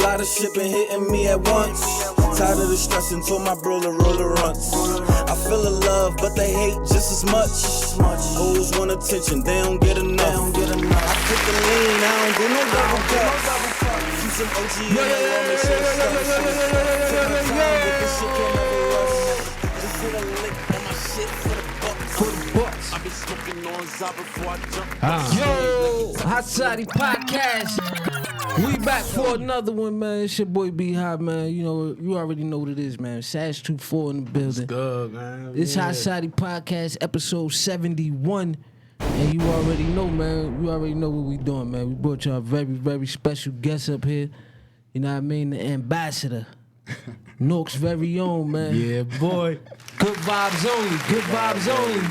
lot of shit been hitting me at once. Tired of the stress until my roller runs. I feel the love, but they hate just as much. Hoes want attention, they don't get enough. I put the lean, I don't do no double cups. Keep some OG in the room, make sure the stuff is Take my time, but this shit can never rush. Just hit a lick on my shit for the bucks. I be smoking on Zab before I jump. Yo, Hot Society Podcast. We back for another one, man. It's your boy B Hot, man. You know, you already know what it is, man. Sash 24 in the building. It's good, man. It's Hot Society Podcast, episode 71. And you already know, man. You already know what we doing, man. We brought y'all a very, very special guest up here. You know what I mean? The ambassador. Nork's very own, man. Yeah, boy. Good vibes only. Good vibes only.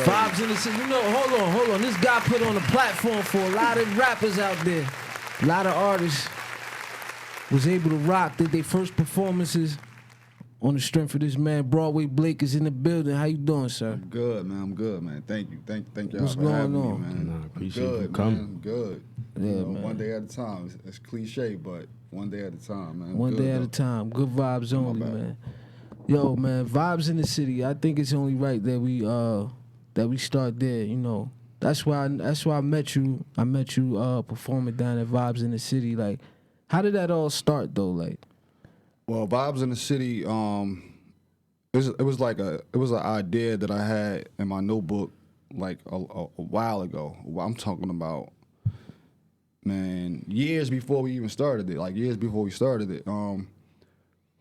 Vibes in the city. You know, hold on. This guy put on a platform for a lot of rappers out there. A lot of artists was able to rock, did their first performances on the strength of this man. Broadway Blake is in the building. How you doing, sir? I'm good, man. Thank you. Thank y'all What's for going having on? me, man. Nah, appreciate good, you coming. Man. I'm good. Yeah, You know, man. one day at a time. It's cliche, but one day at a time, man. One Good, day at though. a time. Good vibes only, bad. man. Yo, man, vibes in the city. I think it's only right that we start there, you know. That's why I met you. I met you performing down at Vibes in the City. Like, how did that all start though? Like, Well, Vibes in the City, it was an idea that I had in my notebook like a while ago. I'm talking about, man, years before we even started it. Like years before we started it.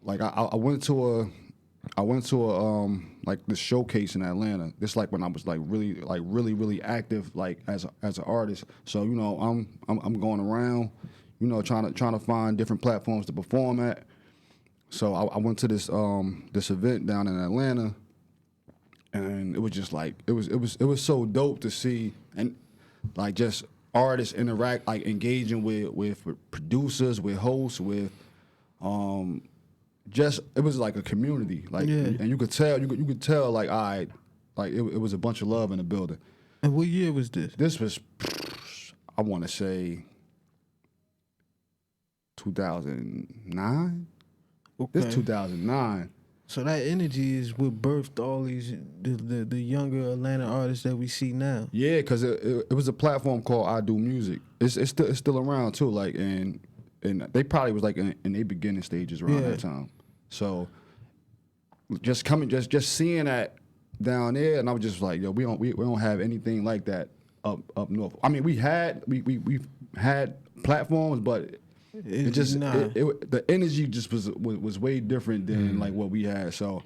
Like I went to a like this showcase in Atlanta. This like when I was like really active like as an artist. So you know I'm going around, you know, trying to find different platforms to perform at. So I went to this event down in Atlanta, and it was just like it was so dope to see, and like just artists interact, like engaging with producers, with hosts, with just it was like a community, like, Yeah. and you could tell like it was a bunch of love in the building. and what year was this? This was, I want to say, 2009. Okay. This 2009. So that energy is what birthed all these the younger Atlanta artists that we see now. Yeah, because it was a platform called I Do Music. It's still around too. Like and they probably was like in their beginning stages around Yeah. that time. So just seeing that down there, and I was just like, yo, we don't have anything like that up north. I mean, we've had platforms, but it just the energy just was way different than like what we had. So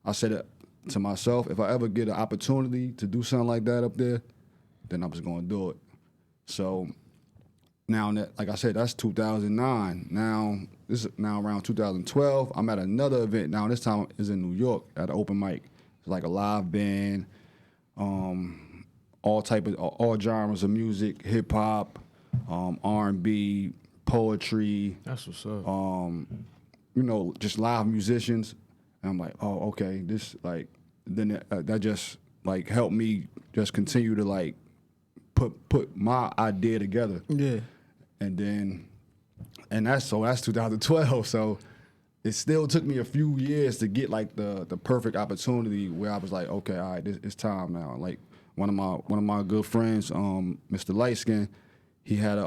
I said it to myself, if I ever get an opportunity to do something like that up there, then I was gonna do it. So now that, like I said, that's 2009. Now this is now around 2012. I'm at another event now. This time is in New York at an open mic. It's like a live band, all genres of music, hip hop, R&B, poetry. That's what's up. You know, just live musicians. And I'm like, oh, okay. This like then that just like helped me just continue to like put my idea together. Yeah. And that's 2012. So it still took me a few years to get like the perfect opportunity where I was like, okay, all right, it's time now. Like one of my good friends, Mr. Lightskin, he had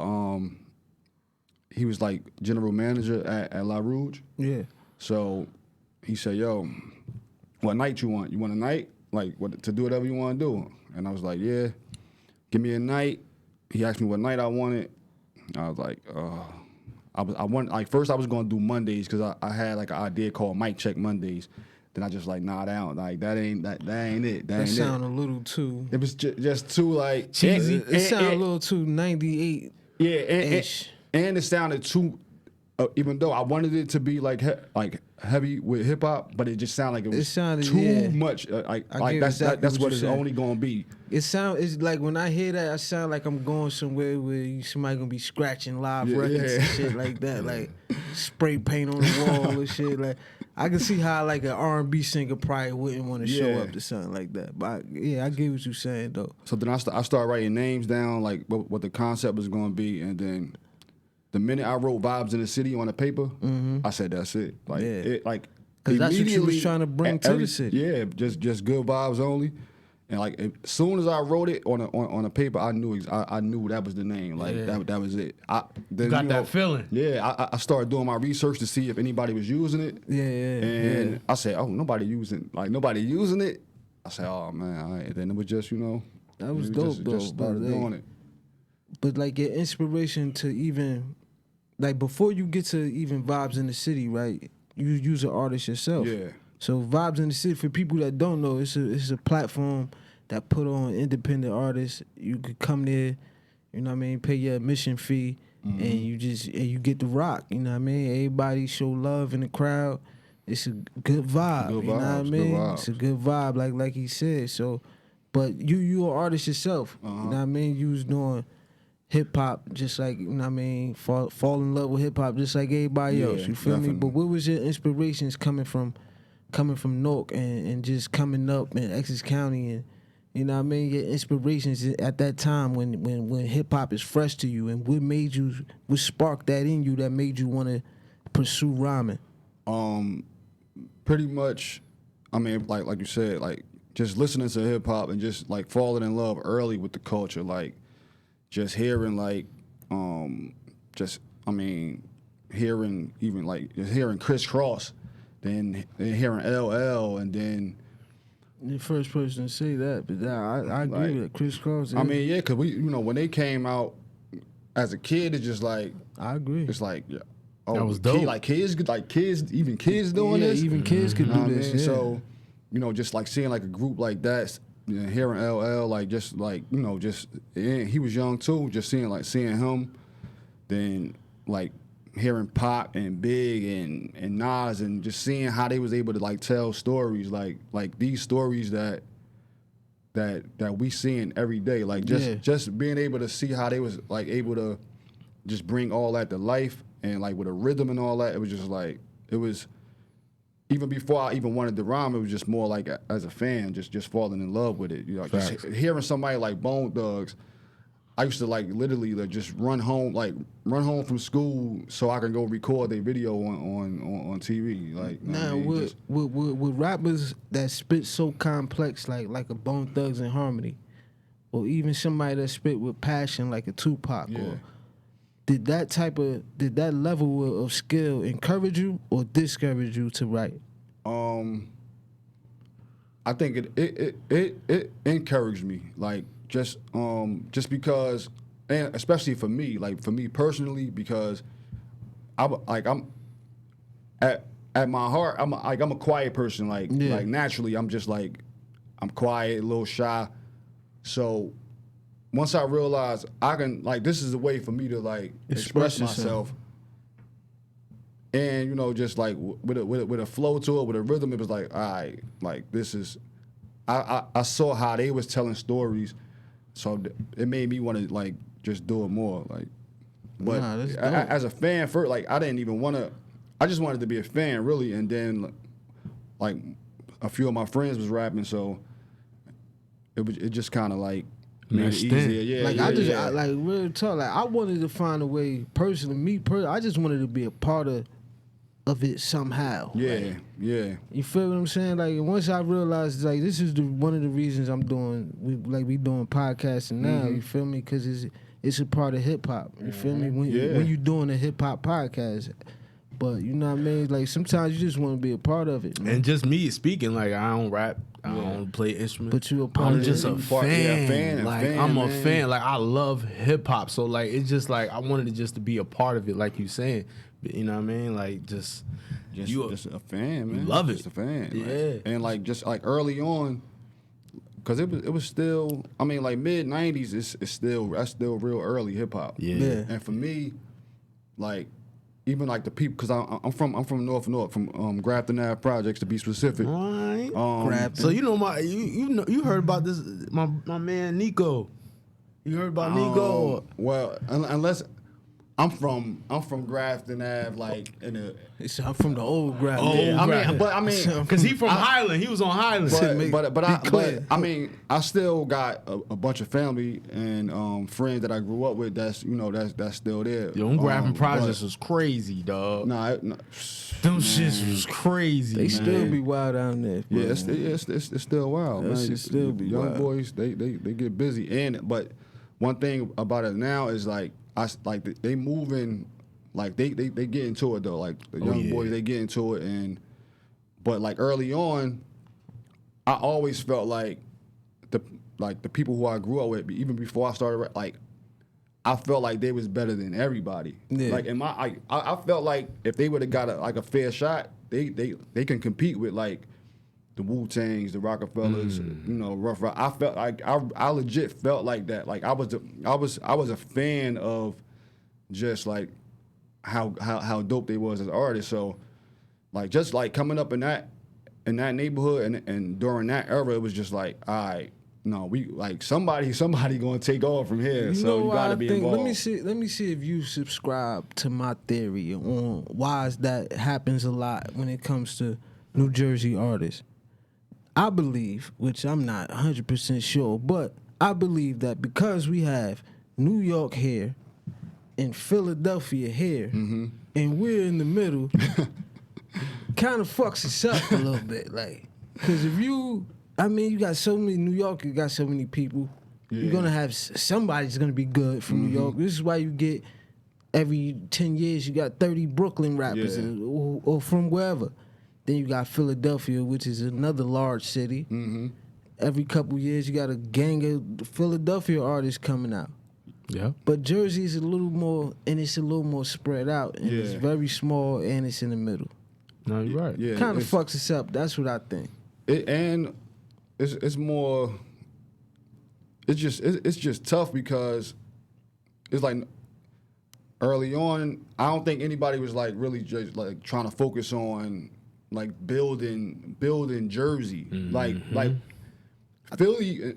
he was like general manager at La Rouge. Yeah. So he said, yo, what night you want? You want a night? Like to do whatever you want to do? And I was like, yeah, give me a night. He asked me what night I wanted. I was like, I want like first I was gonna do Mondays because I had like an idea called Mic Check Mondays. Then I just like that ain't it. That sound a little too. It was just too like cheesy. It sound a little too 98. Yeah, and it sounded too. Even though I wanted it to be like heavy with hip hop, but it just sounded like it was too much. That's what it's only gonna be. It's like when I hear that, I sound like I'm going somewhere where somebody gonna be scratching live records and shit like that, like spray paint on the wall and shit. Like I can see how like an R&B singer probably wouldn't want to show up to something like that. But I get what you're saying though. So then I started writing names down, like what the concept was gonna be, and then the minute I wrote Vibes in the City on the paper, I said that's it. Like it, like because that's what you was immediately, trying to bring to the city. Yeah, just good vibes only. And like as soon as I wrote it on a paper, I knew that was the name. Like that was it. You got that feeling. Yeah, I started doing my research to see if anybody was using it. And I said, oh, nobody using it. I said, oh man, all right. Then it was just that was dope though. Just started doing it. But like your inspiration to even like before you get to even Vibes in the City, right? You use an artist yourself. Yeah. So Vibes in the City, for people that don't know, it's a platform that put on independent artists. You could come there, you know what I mean, pay your admission fee, and you get to rock. You know what I mean? Everybody show love in the crowd. It's a good vibe. You know what I mean? It's a good vibe, like he said. So, but you an artist yourself. You know what I mean? You was doing hip hop just like, you know what I mean, fall in love with hip hop just like everybody else. You feel me? But what was your inspirations coming from Newark and just coming up in Essex County, and you know what I mean, your inspirations at that time when hip hop is fresh to you, and what sparked that in you that made you want to pursue rhyming? Pretty much, I mean, like you said, like just listening to hip hop and just like falling in love early with the culture, like just hearing hearing Criss Cross, then hearing LL, and then the first person to say that, but I agree with it. Criss Cross. I mean, yeah, cause we, when they came out as a kid, it's just like I agree. It's like, oh, that was dope. Kids doing this. Even kids could do this. Yeah. So, just like seeing like a group like that, hearing LL, like just like he was young too. Just seeing him, then like hearing Pac and Big and Nas, and just seeing how they was able to like tell stories like these stories that we seeing every day, like just being able to see how they was like able to just bring all that to life, and like with a rhythm and all that. It was just like, it was, even before I even wanted to rhyme, it was just more like as a fan, just falling in love with it. Just hearing somebody like Bone Thugs, I used to like literally like just run home from school so I can go record their video on TV. Like now, with rappers that spit so complex like a Bone Thugs and Harmony, or even somebody that spit with passion like a Tupac, or did that level of skill encourage you or discourage you to write? I think it encouraged me, like just because, and especially for me personally, because I'm at my heart, I'm a quiet person, like naturally I'm just like, I'm quiet, a little shy. So once I realized I can, like, this is a way for me to like express myself, and just like with a flow to it, with a rhythm, it was like, all right, like this is, I saw how they was telling stories, so it made me want to like just do it more, like. But as a fan first, like I didn't even want to, I just wanted to be a fan really, and then like a few of my friends was rapping, so it just kind of like made it easier. Yeah, like I like real talk. Like I wanted to find a way personally. I just wanted to be a part of it somehow. Yeah, like, yeah. You feel what I'm saying? Like once I realized, like this is one of the reasons I'm doing. We doing podcasting now. You feel me? Because it's a part of hip hop. You feel me? When you doing a hip hop podcast. But you know what I mean? Like sometimes you just want to be a part of it, man. And just me speaking, like I don't rap, I don't play instruments. But you a part I'm of just it. a fan. I'm a fan. Like I love hip hop. So like it's just like I wanted just to be a part of it, like you saying. You know what I mean? Like just a fan, man. Love it. Just a fan. Yeah. Like, and like just like early on, because it was still, I mean, like mid-90s, that's still real early hip hop. Yeah. And for me, like even like the people, because I'm from North North, from Grafton Ave Projects to be specific. Right. Grafton. So you know you heard about this, my man Nico. You heard about Nico? Well, unless I'm from Grafton Ave, like in a. I'm from the old Grafton. Because he from Highland. He was on Highland. But I mean, I still got a bunch of family and friends that I grew up with. That's still there. Yo, them Grafton projects was crazy, dog. Nah, them shits was crazy. They still be wild down there. Yeah, it's still wild, man. It still be young wild. boys. They get busy, but one thing about it now is like they moving, like they get into it though. Like the young boys, they get into it, but like early on, I always felt like the people who I grew up with, even before I started, like I felt like they was better than everybody. Yeah. Like I felt like if they would have got a fair shot, they can compete with like the Wu-Tangs, the Rockefellers, Rough Rider. I felt like I legit felt like that. Like I was a fan of just like how dope they was as artists. So like just like coming up in that neighborhood and during that era, it was just like, all right, no, we like somebody gonna take off from here. So you gotta be involved. Let me see if you subscribe to my theory on why that happens a lot when it comes to New Jersey artists. I believe, which I'm not 100% sure, but I believe that because we have New York here and Philadelphia here, and we're in the middle, kind of fucks us up a little bit. Like, because if you got so many New York, you got so many people, you're going to have somebody's going to be good from New York. This is why you get every 10 years, you got 30 Brooklyn rappers or from wherever. Then you got Philadelphia, which is another large city. Every couple years, you got a gang of Philadelphia artists coming out. Yeah. But Jersey is a little more, and it's a little more spread out, and it's very small, and it's in the middle. No, you're right. Yeah, Kind of fucks us up. That's what I think. It's more. It's just tough because it's like early on, I don't think anybody was like really just like trying to focus on like building Jersey. Like Philly,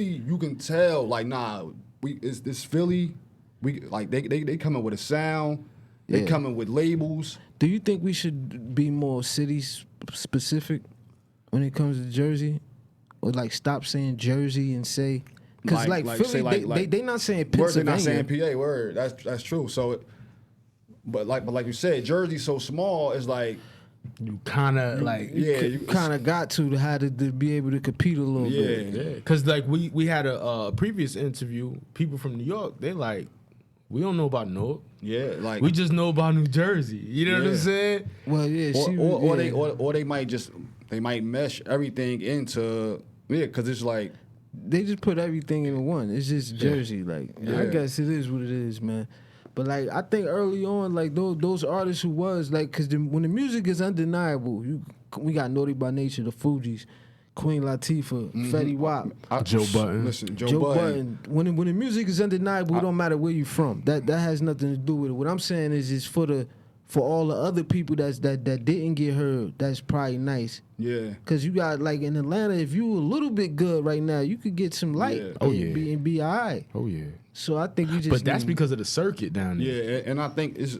you can tell like it's Philly. We like they coming with a sound. They coming with labels. Do you think we should be more city specific when it comes to Jersey, or like stop saying Jersey and say? Because like Philly, they not saying Pennsylvania. They're not saying PA. Word. That's true. So, but like you said, Jersey's so small. It's like you kind of like you kind of got to have to be able to compete a little bit. Yeah. Because like we had a previous interview. People from New York, they like, we don't know about Newark. Yeah, like we just know about New Jersey. You know what I'm saying? Well, yeah. Or they might mesh everything into because it's like. They just put everything in one. It's just Jersey. Like, I guess it is what it is, man. But, like, I think early on, like, those artists who was, like, because when the music is undeniable, we got Naughty by Nature, the Fugees, Queen Latifah, Fetty Wap. Joe Budden. Listen, Joe Budden. When the music is undeniable, it don't matter where you from. That has nothing to do with it. What I'm saying is for all the other people that didn't get heard, that's probably nice. Yeah. Cause you got like in Atlanta, if you a little bit good right now, you could get some light and be all right. Oh yeah. So I think you just. But that's because of the circuit down there. Yeah, and I think it's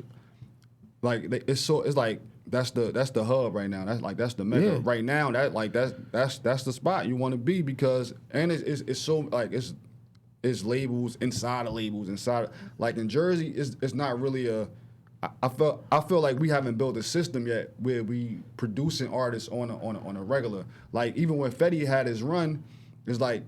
like it's like that's the hub right now. That's the mecca right now. That's the spot you want to be because it's so like it's labels inside of labels inside of, like in Jersey it's not really a. I feel like we haven't built a system yet where we producing artists on a regular. Like even when Fetty had his run, it's like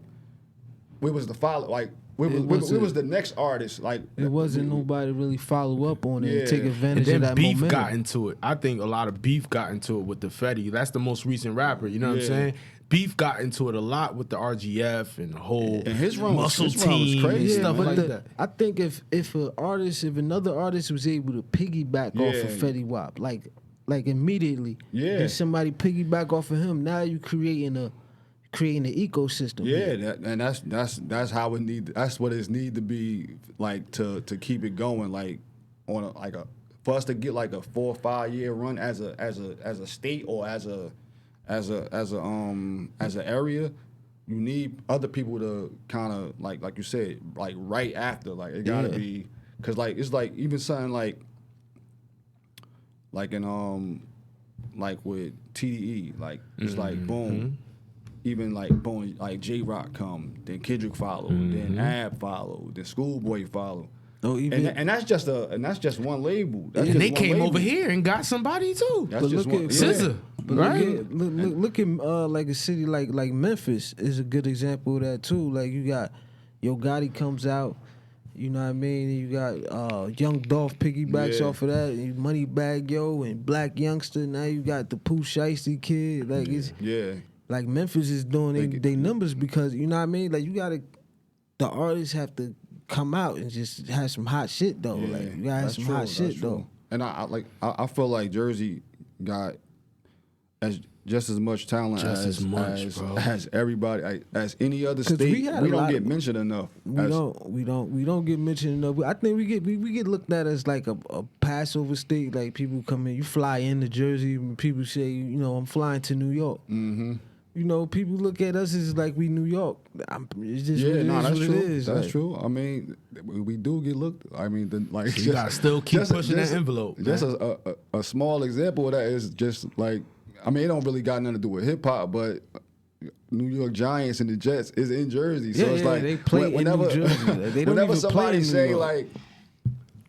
where was the follow? Like where was the next artist? Like it wasn't nobody really follow up on it and take And advantage then of that Beef momentum. got into it. I think a lot of Beef got into it with the Fetty. That's the most recent rapper. You know what I'm saying? Beef got into it a lot with the RGF and the whole and his run muscle was team crazy. and stuff but like that. I think if another artist was able to piggyback off of Fetty Wap, like immediately, then somebody piggyback off of him. Now you creating an ecosystem. Yeah, that's how it need. That's what it need to be like to keep it going. Like on for us to get like a 4 or 5 year run as a state or as an area, you need other people to kind of like you said, like right after, like it gotta be Cause like it's like even something like in like with TDE, like it's like boom, even like boom, like J Rock come, then Kendrick follow, then Ab follow, then Schoolboy follow. Oh, even And that's just one label. That's And just they one came label. over here and got somebody too. That's But just look one. at SZA, But right? look at like a city like Memphis is a good example of that too. Like you got Yo Gotti comes out, you know what I mean? And you got Young Dolph piggybacks Yeah. off of that, and Moneybagg Yo and Black Youngster. Now you got the Pooh Shiesty kid. Like it's Yeah. like Memphis is doing they numbers because you know what I mean. Like the artists have to come out and just have some hot shit though. Yeah, Like you gotta have that's some true, hot that's shit true. though. And I feel like Jersey got just as much talent Just as much, bro. as everybody as any other 'Cause state. we had We a don't lot get of- mentioned enough. We don't get mentioned enough. I think we get looked at as like a Passover state. Like people come in, you fly into Jersey, and people say, you know, I'm flying to New York. Mm-hmm. You know, people look at us as like we New York. It's just what it is, that's what true. it is. That's like, true. I mean, we do get looked. I mean, like You gotta still keep pushing that just- envelope, Just man. a small example of that is just like, I mean, it don't really got nothing to do with hip hop, but New York Giants and the Jets is in Jersey, so Yeah, it's yeah, like they play in whenever, New Jersey. Like, they don't whenever even somebody play in New say York. like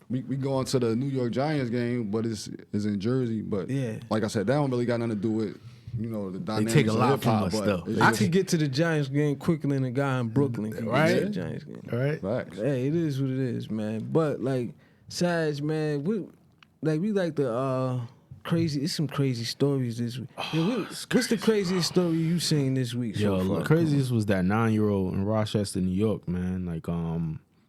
we going to the New York Giants game, but it's in Jersey, but Yeah. like I said, that don't really got nothing to do with the dynamics take a of lot hip-hop, from us, but though. it's I just- could get to the Giants game quicker than a guy in Brooklyn can Right? get to the Giants game. All right. Facts. Hey, it is what it is, man. But like Sag, man, we like the crazy. It's some crazy stories this week. What's the craziest story you seen this week? Yo, so the far? craziest was that 9-year-old in Rochester, New York, man. Like,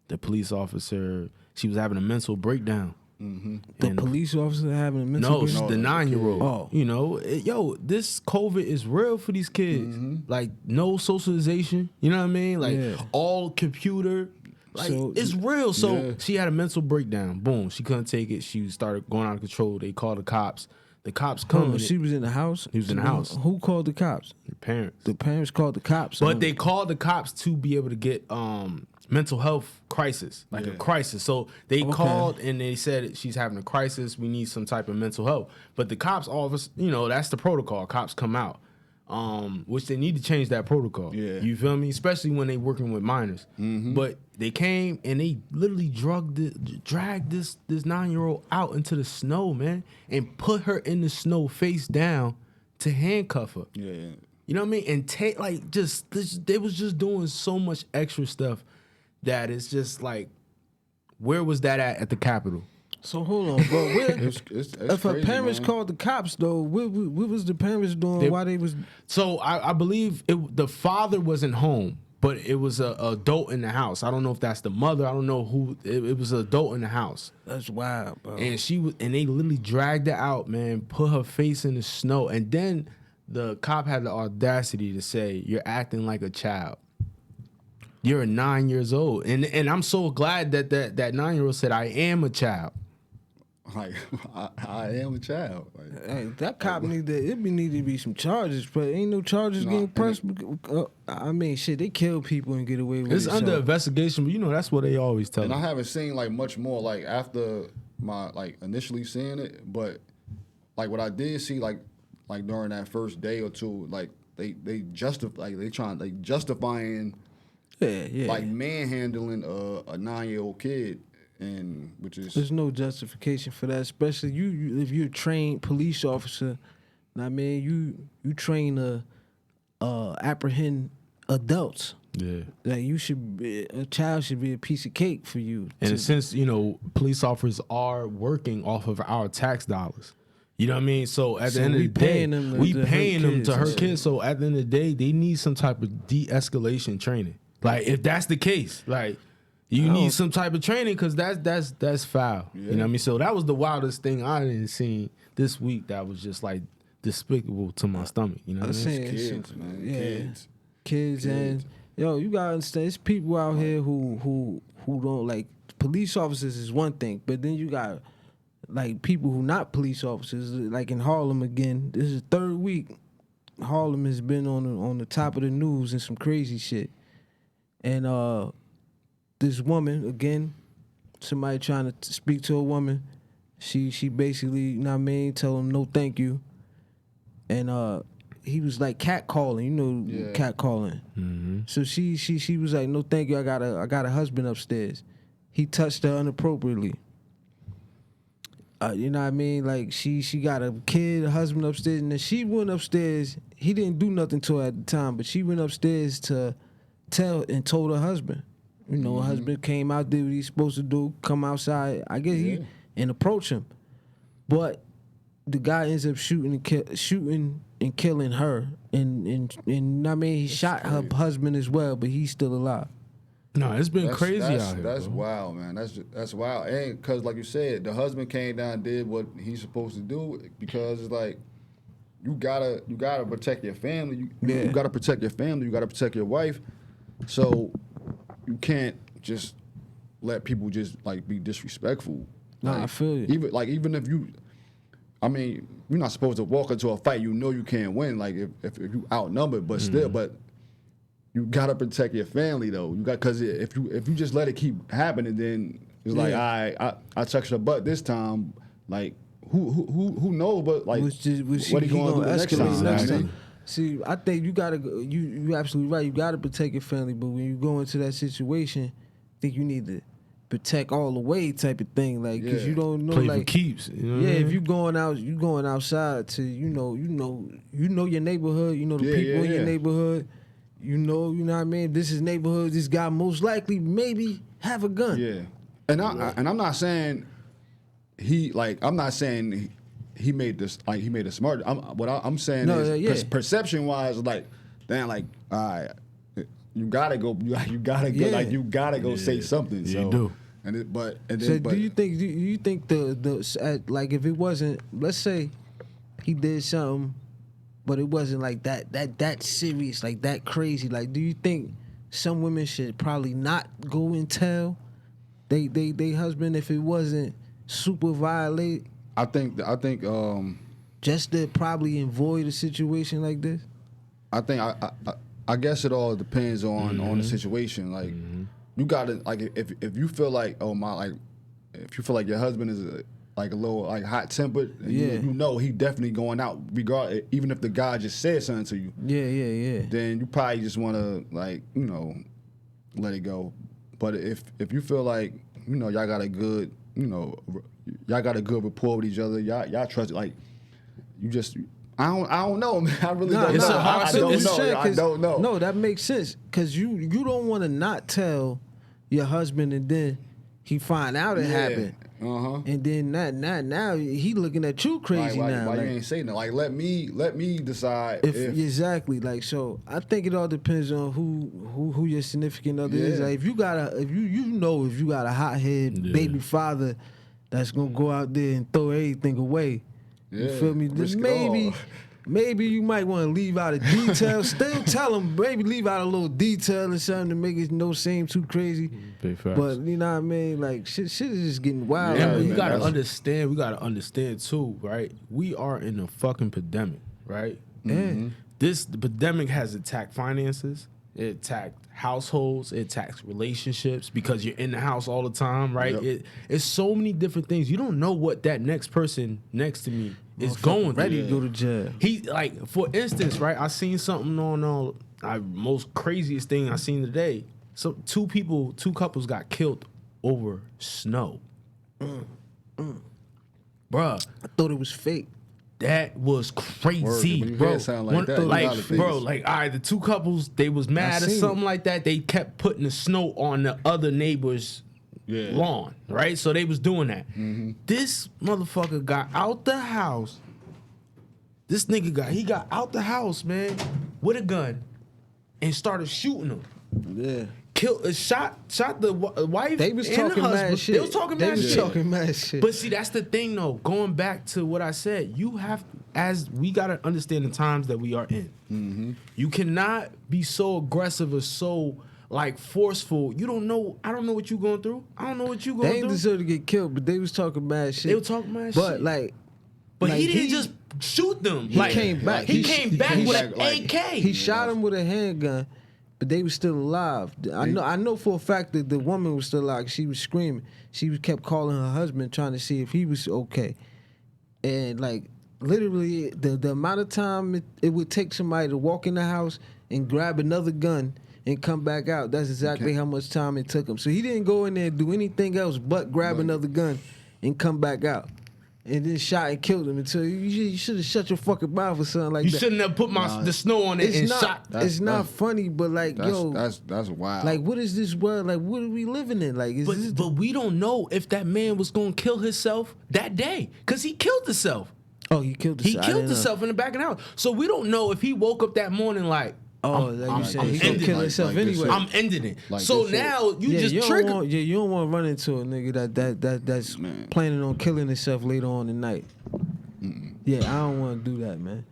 the police officer, she was having a mental breakdown. The And- police officer having a mental No, breakdown? the 9-year-old. Oh. You know, this COVID is real for these kids. Like, no socialization. You know what I mean? Like, Yeah. all computer. Like, So- it's real. So Yeah. she had a mental breakdown. Boom. She couldn't take it. She started going out of control. They called the cops. The cops come. Oh, she was in the house. He was in the house. Who called the cops? Your parents. The parents called the cops. But they called the cops to be able to get mental health crisis, like a Yeah. crisis. So they called and they said she's having a crisis. We need some type of mental help. But the cops, all of us, that's the protocol. Cops come out, which they need to change that protocol. Yeah. You feel me? Especially when they working with minors. But they came and they literally dragged this 9-year-old out into the snow, man, and put her in the snow face down to handcuff her. Yeah. You know what I mean? And they was just doing so much extra stuff that it's just like, where was that at the Capitol? So hold on, bro. Where, It's if her crazy, parents man. called the cops, though, what was the parents doing while they was? So I believe the father wasn't home, but it was a adult in the house. I don't know if that's the mother. I don't know who. It was an adult in the house, That's wild, bro. and they literally dragged her out, man, put her face in the snow, and then the cop had the audacity to say, "You're acting like a child. You're 9 years old," and I'm so glad that 9-year-old said, "I am a child." Like I am a child. Like, Hey, that cop need to be some charges, but ain't no charges No, getting and pressed. I mean, shit, they kill people and get away with It's it. under so- investigation, but that's what they always tell and I you. haven't seen like much more like after my like initially seeing it, but like what I did see like during that first day or two, like they justifying yeah. like manhandling a 9-year-old kid, and which is There's no justification for that, especially you if you're a trained police officer. I mean, you train to apprehend adults. Yeah. Like a child should be a piece of cake for you. And since, police officers are working off of our tax dollars. You know what I mean? So at the So end of we the day, paying them to we hurt paying them kids to and hurt shit. kids. So at the end of the day, they need some type of de-escalation training. Like, if that's the case, like, you need some type of training because that's foul. You know what I mean? So that was the wildest thing I didn't see this week that was just, like, despicable to my stomach. You know what I mean? saying, kids, man. yeah, kids, and you gotta understand, it's people out here who don't like. Police officers is one thing, but then you got like people who not police officers. Like in Harlem again, this is the third week. Harlem has been on the top of the news and some crazy shit, and this woman again. somebody trying to speak to a woman. She basically, you know what I mean, tell him no thank you. And he was like catcalling, you know, catcalling. Mm-hmm. So she was like, no thank you, I got a husband upstairs. He touched her inappropriately. You know what I mean? Like she got a kid, a husband upstairs, and then she went upstairs. He didn't do nothing to her at the time, but she went upstairs to told her husband. You know, her husband came out, did what he's supposed to do, come outside, I guess and approach him. But the guy ends up shooting and killing her, and I mean he shot her husband as well, but he's still alive. No, it's been crazy out here. That's bro. wild, man. That's wild. And because, like you said, the husband came down and did what he's supposed to do because it's like you gotta protect your family. You gotta protect your family. You gotta protect your wife. So you can't just let people just like be disrespectful. Nah, like, I feel you. Even if you, I mean, you're not supposed to walk into a fight. You know you can't win. Like if you outnumbered, but still, but. You gotta protect your family though. You got because if you just let it keep happening, then it's like I touched her butt this time. Like who knows? But like what he gonna do the next time? Exactly. See, I think you gotta go. You absolutely right. You gotta protect your family, but when you go into that situation, I think you need to protect all the way type of thing. Like because you don't know Play like for keeps. You know what I mean? if you going outside to you know your neighborhood. You know the people in your neighborhood. You know what I mean? This is neighborhood. This guy most likely maybe have a gun. Yeah, and I'm not saying he made this like he made a smart. I'm saying is perception wise, like damn, like all right, you gotta go, you gotta go, like you gotta go say something. So, you do. Do you think the like if it wasn't, let's say he did something. But it wasn't like that serious, like that crazy. Like, do you think some women should probably not go and tell they husband if it wasn't super violate? I think just to probably avoid a situation like this. I think I guess it all depends on the situation. Like you gotta like if you feel like if you feel like your husband is like a little like hot tempered, you know he definitely going out regardless. Even if the guy just said something to you, then you probably just want to like let it go. But if you feel like y'all got a good rapport with each other, y'all trust it, like you just I don't know, man. I really don't know. I don't know. No, that makes sense because you don't want to not tell your husband and then he find out it happened. And then now he looking at you crazy now. Why you ain't saying that? Like let me decide if exactly. Like so, I think it all depends on who your significant other is. Like if you got a hothead baby father that's gonna go out there and throw everything away. You feel me? Just maybe you might want to leave out a detail. Still tell him, maybe leave out a little detail or something to make it seem too crazy. But you know what I mean? Like shit is just getting wild. Yeah, you gotta understand. We gotta understand too, right? We are in a fucking pandemic, right? Mm-hmm. The pandemic has attacked finances. It attacked households. It attacks relationships because you're in the house all the time, right? It's so many different things. You don't know what that next person next to me is going through. Ready to go to jail. He like, for instance, right? I seen something on most craziest thing I seen today. So two couples got killed over snow. Bruh, I thought it was fake. that was crazy, bro. Like Bro, like, all right, the two couples, they was mad or something like that. They kept putting the snow on the other neighbor's lawn, right? So they was doing that. Mm-hmm. This motherfucker got out the house. This nigga got out the house, man, with a gun and started shooting them. Yeah. Shot the wife. They was and talking the husband. mad shit. They was talking mad shit. shit. But see, that's the thing, though. Going back to what I said, you have, as we gotta understand the times that we are in. Mm-hmm. You cannot be so aggressive or so like forceful. You don't know. I don't know what you going through. I don't know what you going They through. ain't deserve to get killed, but they was talking mad shit. They were talking mad but shit. But he didn't just shoot them. He came back. He came back with an AK. He shot him with a handgun. but they was still alive. I know for a fact that the woman was still alive. She was screaming. She kept calling her husband, trying to see if he was okay. And like literally, the amount of time it would take somebody to walk in the house and grab another gun and come back out, that's exactly how much time it took him. So he didn't go in there and do anything else but grab another gun and come back out. And then shot and killed him. Until you should have shut your fucking mouth or something like You that. shouldn't have put the snow on it and shot. It's not funny, but like, that's wild. like, what is this world? Like, what are we living in? Like, But we don't know if that man was gonna kill himself that day, cause he killed himself. Oh, he killed himself. He killed himself in the back of the house. So we don't know if he woke up that morning like, like you said, he gonna ending kill it. himself Like this anyway. shit. I'm ending it. Like So this shit. now you just trigger. You don't want to run into a nigga that's Man. planning on killing himself later on in the night. Yeah, I don't want to do that, man.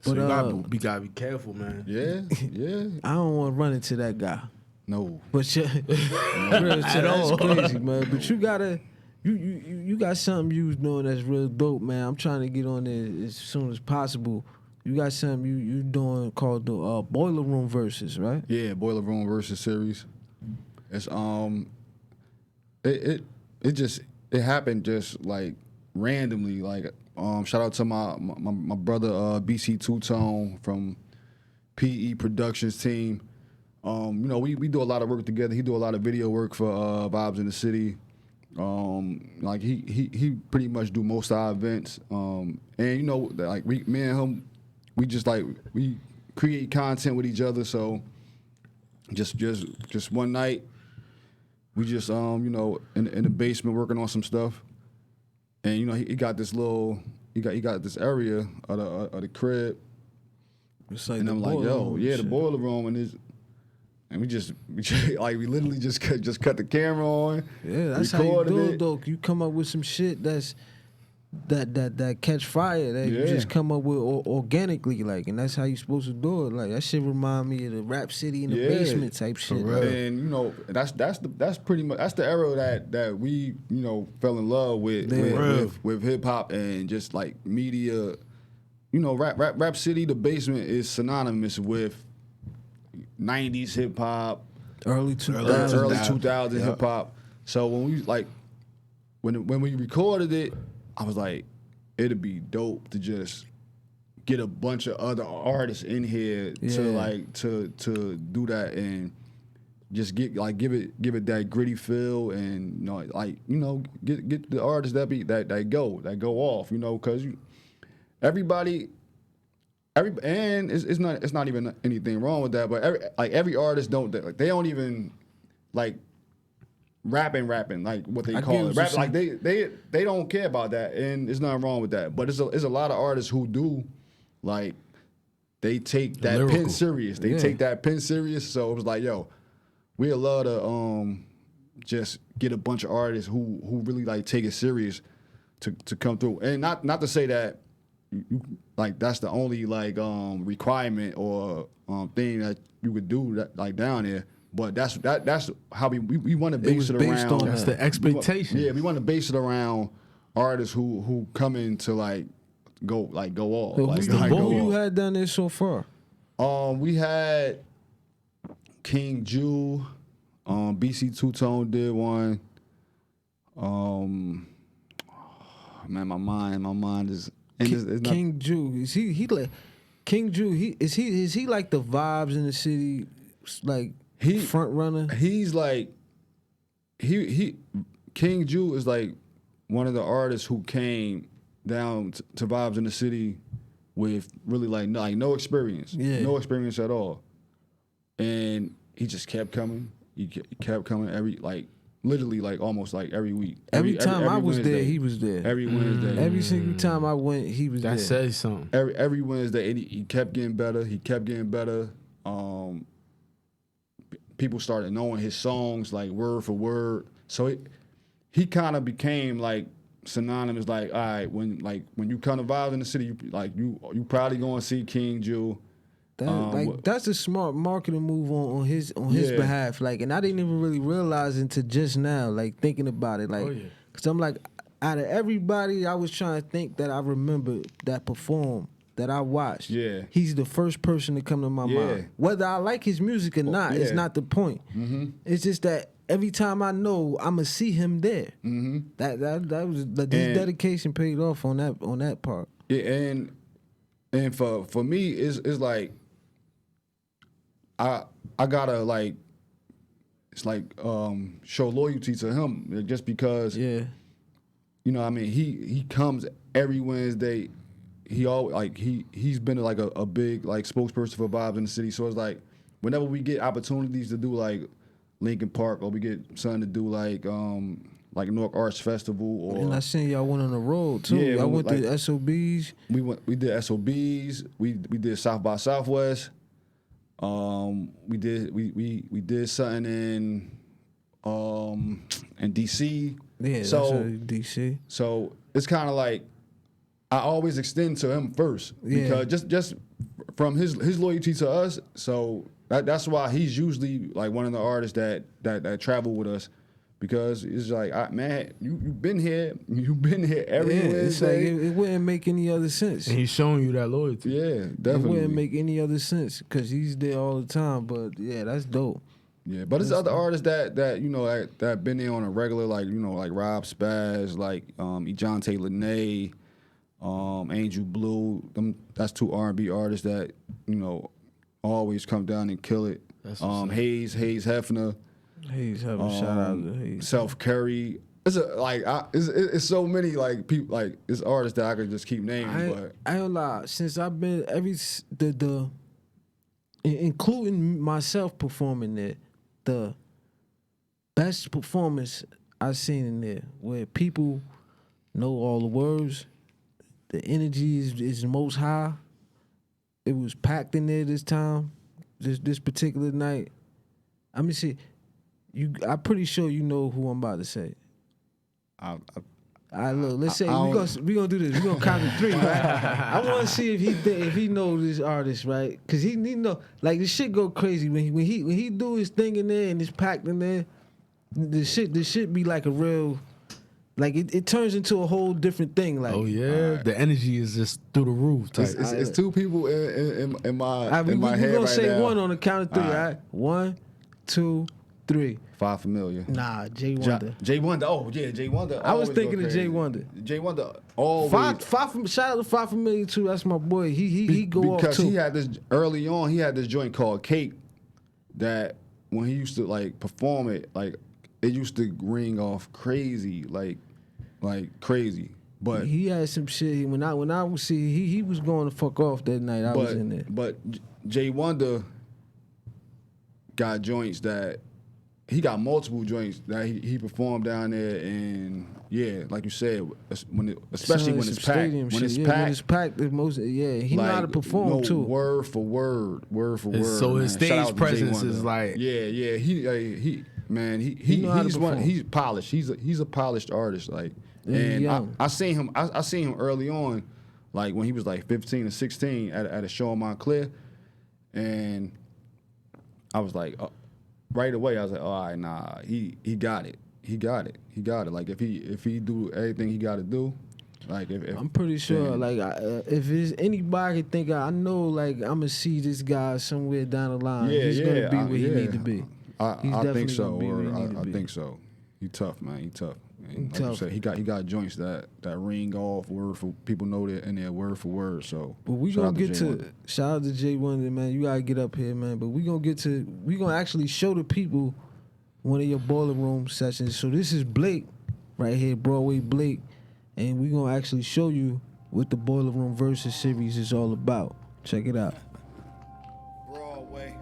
So But you gotta be careful, man. Yeah. I don't want to run into that guy. No. But real shit, that's crazy, man. But you gotta, you got something you was doing that's real dope, man. I'm trying to get on there as soon as possible. You got something you doing called the Boiler Room Versus, right? Yeah, Boiler Room versus series. It's it happened just like randomly. Like shout out to my brother BC Two Tone from PE Productions team. You know, we do a lot of work together. He do a lot of video work for Vibes in the City. Like he pretty much do most of our events. And you know, like me and him, we just like we create content with each other. So just one night, we just you know in the basement working on some stuff. And you know he got this little he got this area of the crib. It's like And the I'm like, boiler yo, room yeah, and the shit. boiler room, and we like we literally just cut the camera on. Yeah, that's how you recorded do it. it, though. You come up with some shit that catch fire that you Yeah. just come up with organically, like, and that's how you supposed to do it. Like that shit remind me of the Rap City in the Yeah. basement type shit. real. Like, And you know that's pretty much that's the era that we you know fell in love with Yeah. with hip hop and just like media. You know, Rap City, the basement is synonymous with 90s hip hop, early 2000s. early 2000 Yeah. hip hop. So when we like when we recorded it, I was like, it'd be dope to just get a bunch of other artists in here to Yeah. like to do that and just give it that gritty feel and you know get the artists that go off, you know, because everybody. And it's not even anything wrong with that, but every artist they don't even like rapping like what they I call get it. what Rap you're like they don't care about that, and there's nothing wrong with that. But it's a lot of artists who do like they take that pen Lyrical. serious. They Yeah. take that pen serious. So it was like, yo, we'd love to just get a bunch of artists who really like take it serious to come through, and not to say that. You, like that's the only like requirement or thing that you could do that, like down there, but that's how we want to base was it based around. on That's the expectation. We want to base it around artists who come in to like go off. So Like, who like, go you off. had down there so far? We had King Jew, BC Two Tone did one. Man, my mind is. And it's not, King Jew, is he like King Jew? Is he like the Vibes in the City, like front runner? He's like he King Jew is like one of the artists who came down to Vibes in the City with really like no experience, Yeah. no experience at all, and he just kept coming. He kept coming literally like almost like every week. Every time I was there, Wednesday. he was there. Every Wednesday. Every single time I went, he was That there. says something. Every Wednesday, and he kept getting better. He kept getting better. People started knowing his songs like word for word. So he kind of became like synonymous. Like, all right, when you come to Vibes in the City, you probably gonna see King Jew. That's a smart marketing move on his Yeah. behalf. Like, and I didn't even really realize until just now, like thinking about it. Like, Oh, yeah. cause I'm like, out of everybody, I was trying to think that I remember that performed that I watched, Yeah. he's the first person to come to my mind. Whether I like his music or not, it's not the point. It's just that every time I know I'ma see him there. That was this dedication paid off on that part. Yeah, and for me, it's like I gotta like it's like show loyalty to him just because you know what I mean he comes every Wednesday. He always like he's been like a big like spokesperson for Vibes in the City. So it's like whenever we get opportunities to do like Lincoln Park or we get something to do like Newark Arts Festival or and I seen y'all went on the road too. Yeah, y'all went like, to SOBs. We did SOBs. We did South by Southwest. We did something in DC. Yeah, so DC. So it's kind of like I always extend to him first because just from his loyalty to us. So that's why he's usually like one of the artists that travel with us. Because it's like, man, you've been here every Wednesday. It's like it wouldn't make any other sense. And he's showing you that loyalty. Yeah, definitely. It wouldn't make any other sense because he's there all the time. But yeah, that's dope. Yeah, but it's other artists that you know that been there on a regular, like you know, like Rob Spaz, like Ejante Lene, Angel Blue. That's two R&B artists that you know always come down and kill it. Hayes Hefner. Hayes Hefner, shout out to Hayes. Self Curry. It's so many like people like it's artists that I could just keep naming. But I don't lie. Since I've been including myself performing there, the best performance I've seen in there, where people know all the words, the energy is most high. It was packed in there this time, this particular night. I mean, see, I'm pretty sure you know who I'm about to say. All right, look. Let's say we gonna do this. We gonna count to 3, right? I want to see if he knows this artist, right? Cause he know like the shit go crazy when he do his thing in there and it's packed in there. The shit be like a real, like it turns into a whole different thing. Like the energy is just through the roof. Type. It's two people in my we head gonna right say now. one on the count of 3, all right? 1, 2, 3. Five Familiar. Nah, Jay Wonder. Jay Wonder. Oh yeah, Jay Wonder. I was thinking of Jay Wonder. Jay Wonder. Always. Shout out to 5 Familiar too. That's my boy. He go off too. Because he had this early on. He had this joint called Cake that when he used to like perform it, like it used to ring off crazy, like crazy. But he had some shit. When I was see, he was going to fuck off that night. I was in there. But Jay Wonder got joints that. He got multiple joints that he performed down there, and yeah, like you said, especially when it's packed. When it's packed, the most he know how to perform too. Word for word. So his stage presence is like He's polished. He's a polished artist. Like, and I seen him. I seen him early on, like when he was like 15 or 16 at a show in Montclair, and I was like. Right away, I was like, "All right, nah, he got it. He got it. Like if he do everything he got to do, like if I'm pretty sure, like if there's anybody can think I know, like I'm gonna see this guy somewhere down the line. He's gonna be where he need to be. I think so. I think so. He tough, man. He tough. And like you said, he got joints that ring off word for people know that in there word for word. So, but we gonna get to shout out to Jay Wonder, man. You gotta get up here, man. But we gonna actually show the people one of your boiler room sessions. So this is Blake, right here, Broadway Blake, and we gonna actually show you what the Boiler Room Versus series is all about. Check it out. Broadway.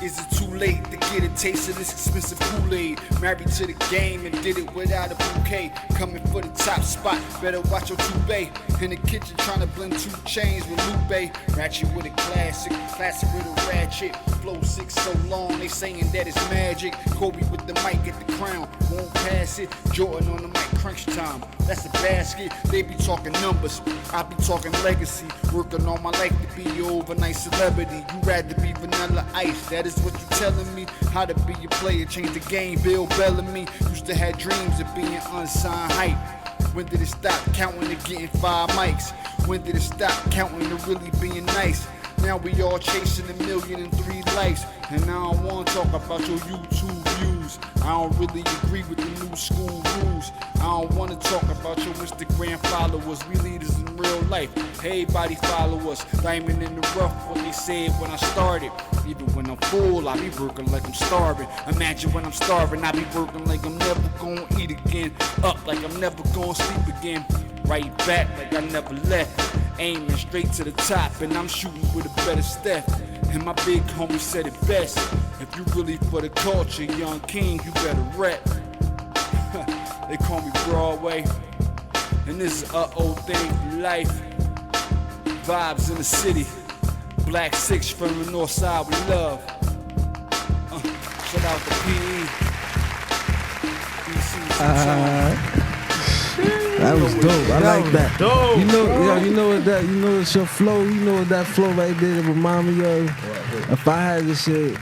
Is it too late to get a taste of this expensive Kool-Aid? Married to the game and did it without a bouquet. Coming for the top spot, better watch your toupee. In the kitchen trying to blend 2 chains with Lupe. Ratchet with a classic with a ratchet. Flow 6 so long, they saying that it's magic. Kobe with the mic at the crown, won't pass it. Jordan on the mic, crunch time, that's the basket. They be talking numbers, I be talking legacy. Working on my life to be your overnight celebrity. You rather be Vanilla Ice, that is what you telling me. How to be a player, change the game, Bill Bellamy. Used to have dreams of being unsigned hype. When did it stop counting to getting 5 mics? When did it stop counting to really being nice? Now we all chasing 1,000,003 likes. And I don't wanna talk about your YouTube views. I don't really agree with the new school rules. I don't wanna talk about your Instagram followers. We leaders in real life. Everybody follow us. Diamond in the rough, what they said when I started. Even when I'm full, I be working like I'm starving. Imagine when I'm starving, I be working like I'm never gonna eat again. Up like I'm never gonna sleep again. Right back like I never left. Aiming straight to the top, and I'm shooting with a better step. And my big homie said it best. If you really for the culture, young king, you better rep. They call me Broadway. And this is old thing for life. Vibes in the city. Black 6 from the north side, we love. Shout out to PE. That was dope. I like that. Dope. You know what that. You know it's your flow. You know what that flow right there remind me of. If I had this shit,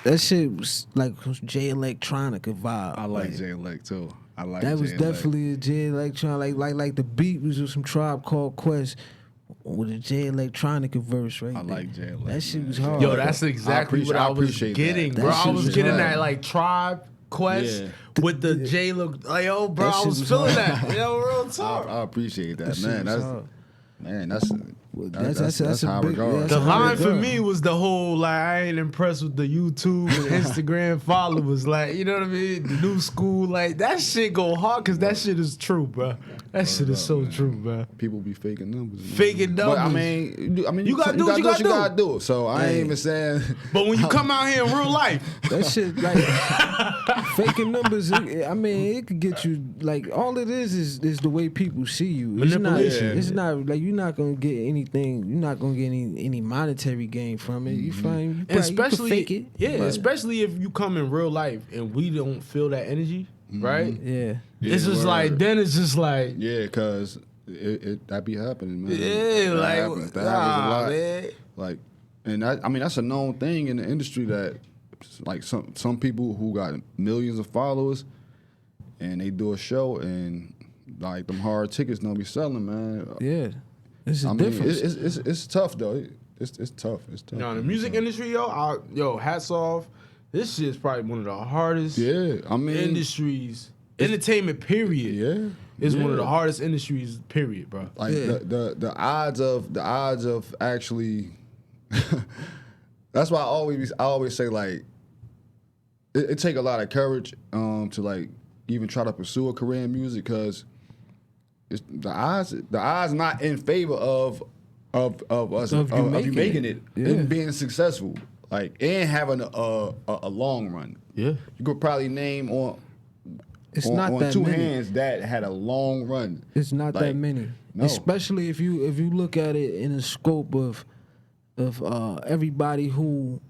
that shit was like J Electronica vibe. I like J Elect too. I like that J was Elect. definitely a J Electronica. Like the beat was with some Tribe Called Quest with a J Electronica verse right I there. like J Elect. That shit was man. hard. Yo, that's exactly what I was appreciate getting, that. bro. That I shit was was getting hard. that like Tribe Quest with the J look. Like, yo, bro, That I shit was was feeling hard. that. Yo, real talk. I appreciate that, shit man. was That's hard. man. That's a high big- regard. yeah, that's The a high line for regard. me was the whole like I ain't impressed with the YouTube and Instagram followers, like you know what I mean, the new school, like that shit go hard because that shit is true, bro. That shit is so true, bro. People be faking numbers. Man. Faking But I numbers. mean, You gotta do what you gotta do. gotta do. So I ain't even saying. But when you come out here in real life, That shit like faking numbers. I mean, it could get you like all it is the way people see you. It's not. Manipulation. It's not like you're not gonna get anything. You're not gonna get any monetary gain from it. You find, you probably, especially you can fake it. but- especially if you come in real life and we don't feel that energy, right? yeah. It's just word. like then it's just like Yeah, cause that be happening, man. yeah, that like happens. That happens a lot. man. Like, and I mean that's a known thing in the industry that like some people who got millions of followers and they do a show and like them hard tickets don't be selling, man. Yeah. It's a I mean, difference. it's tough though. It's tough. It's tough. You know, the music industry, yo, hats off. This shit's probably one of the hardest Yeah, I mean, industries. Entertainment, period. yeah, Is one of yeah. the hardest industries, period, bro. Like Yeah. the odds of actually. That's why I always say like it take a lot of courage to like even try to pursue a career in music because the odds not in favor of us Of you of you making making it. it Yeah. and being successful like and having a long run. Yeah. You could probably name on not that two many. hands that had a long run. It's not Like, that many, no. especially if you look at it in the scope of everybody who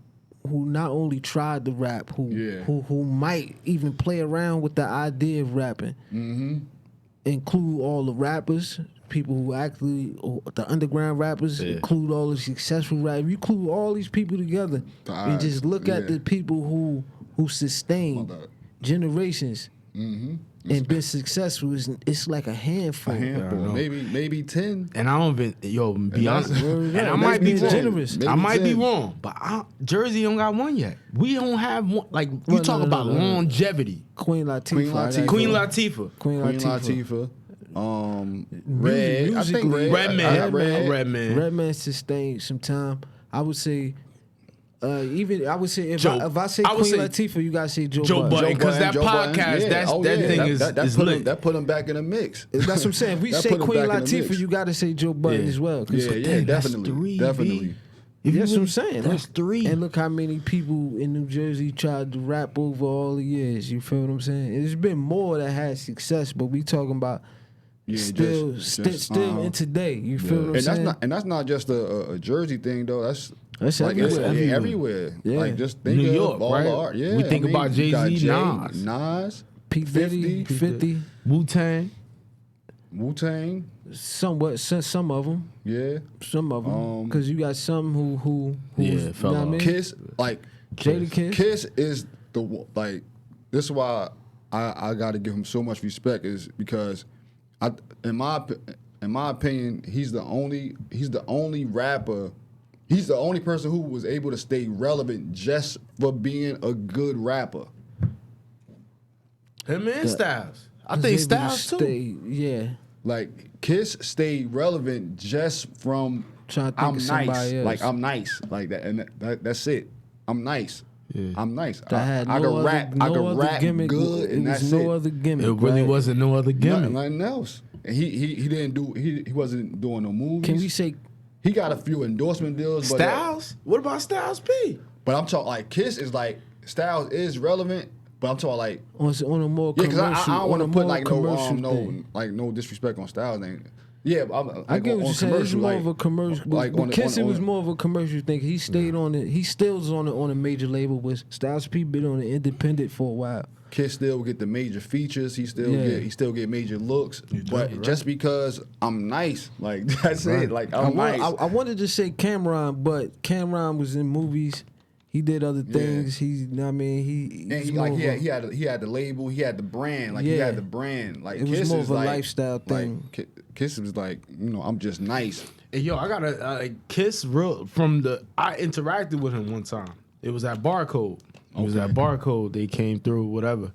not only tried to rap, who might even play around with the idea of rapping. Mm-hmm. Include all the rappers, people who actually the underground rappers. Yeah. Include all the successful rappers. You include all these people together, and odds, just look at yeah. the people who sustained My bad. generations. And been successful, it's like a handful. know. Maybe 10. And I don't even be honest. that's- And I Maybe might be it's wrong. generous. I Maybe might be 10. wrong, but Jersey don't got one yet. We don't have one. Like you Well, talk no, about no. longevity. Queen Latifah. Queen I gotta Latifah. Queen go. Latifah. Queen Queen Latifah. Latifah. Red. I think musically- Red. Redman. Red. Redman sustained some time. I would say, if I say I would Queen say Latifah, you gotta say Joe Joe Budden. Budden. Because that Joe Budden, podcast, yeah. that Oh, thing yeah. is put lit. him, that put him back in the mix. That's what I'm saying. If we That say put him Queen back in the Latifah, mix. you gotta say Joe Budden Yeah. as well. 'cause Yeah, Dang, that's definitely, three, definitely. B. If you That's what I'm would- saying. That's three. And look how many people in New Jersey tried to rap over all the years. You feel what I'm saying? There's been more that had success, but we talking about still in today. You feel what I'm And that's saying? that's not just a Jersey thing though. That's That's it's everywhere. everywhere. Yeah. Like just think New of York, all right? the art. Yeah, We think about you got Jay-Z, Jay, Nas. Nas, P. Diddy, 50, Wu-Tang. Wu-Tang. somewhat, some of them. Yeah, Some of them, because you got some who Yeah, you know fell what I off. mean? Kiss. Like Jada Kiss is like this is why I got to give him so much respect is because In my opinion, he's the only rapper. He's the only person who was able to stay relevant just for being a good rapper. Him and Styles. I think Styles too. Yeah. Like Kiss stayed relevant just from Trying to think I'm of nice. somebody else. Like I'm nice. Like that, and that's it. I'm nice. Yeah. I'm nice. That had I no can other, rap. no I can other rap gimmick. good, and It was that's no it. other gimmick. It really right? wasn't no other gimmick. Nothing else. And he didn't do. He wasn't doing no movies. Can we say He got a few endorsement deals. But Styles? What about Styles P? But I'm talking like Kiss is like Styles is relevant. But I'm talking like on a more yeah, commercial? because I don't want to put like thing. no disrespect on Styles name. Yeah, I get what you're saying. It's more of a commercial. Like But on the- Kiss, on it was the- more of a commercial thing. He stayed on it. He still's on a major label. But Styles P been on the independent for a while. Kiss still get the major features. He still get major looks. But right. just because I'm nice, like that's it. Like I'm nice. I wanted to say Cameron, but Cameron was in movies. He did other things. He had the label. He had the brand. Like he Yeah. had the brand. Like It was Kiss more is of a like, lifestyle thing. Like, Kiss was like, I'm just nice. Hey, yo, I got a Kiss I interacted with him one time. It was at Barcode. It was at Barcode. They came through, whatever.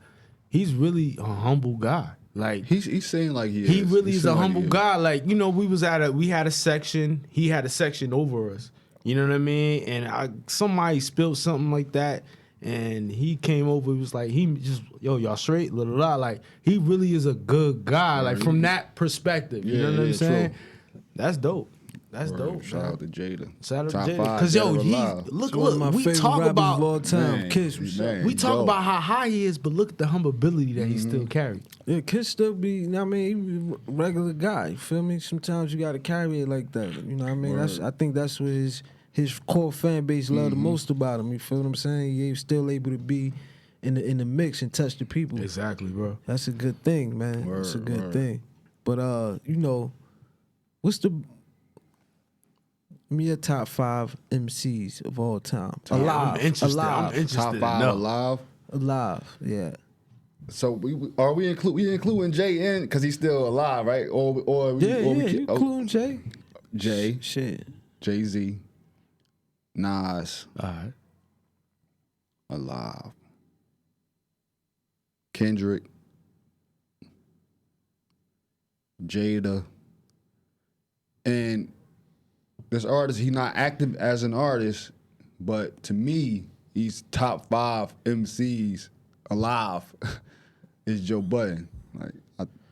He's really a humble guy. Like He's saying like he is. he really He's is a saying like humble he is. guy. Like, we had a section. He had a section over us. You know what I mean? And somebody spilled something like that, and he came over. He was like, y'all straight, little blah. Like, he really is a good guy. Like from that perspective, you know what I'm saying? True. That's dope. That's Word. dope. Shout man. out to Jada. Shout out Top to Jada. five Because yo, Jada he alive. look, One of my we favorite talk rappers about of all time. Man, Kiss was man. we talk dope. about how high he is, but look at the humility that he still carried. Yeah, Kiss still be. I mean, he be a regular guy. You feel me? Sometimes you got to carry it like that. You know what I mean? I think that's what his core fan base love the most about him. You feel what I'm saying? He's still able to be in the mix and touch the people. Exactly, bro. That's a good thing, man. It's a good thing. But what's your top 5 MCs of all time? Alive. I'm interested. Alive. I'm interested. Top to 5 know. alive. Alive. Yeah. So we including Jay in because he's still alive, right? You including Jay? Jay, Shit. Jay-Z, Nas, All right. alive. Kendrick, Jada, and this artist, he's not active as an artist, but to me, he's top 5 MCs alive. Is Joe Budden.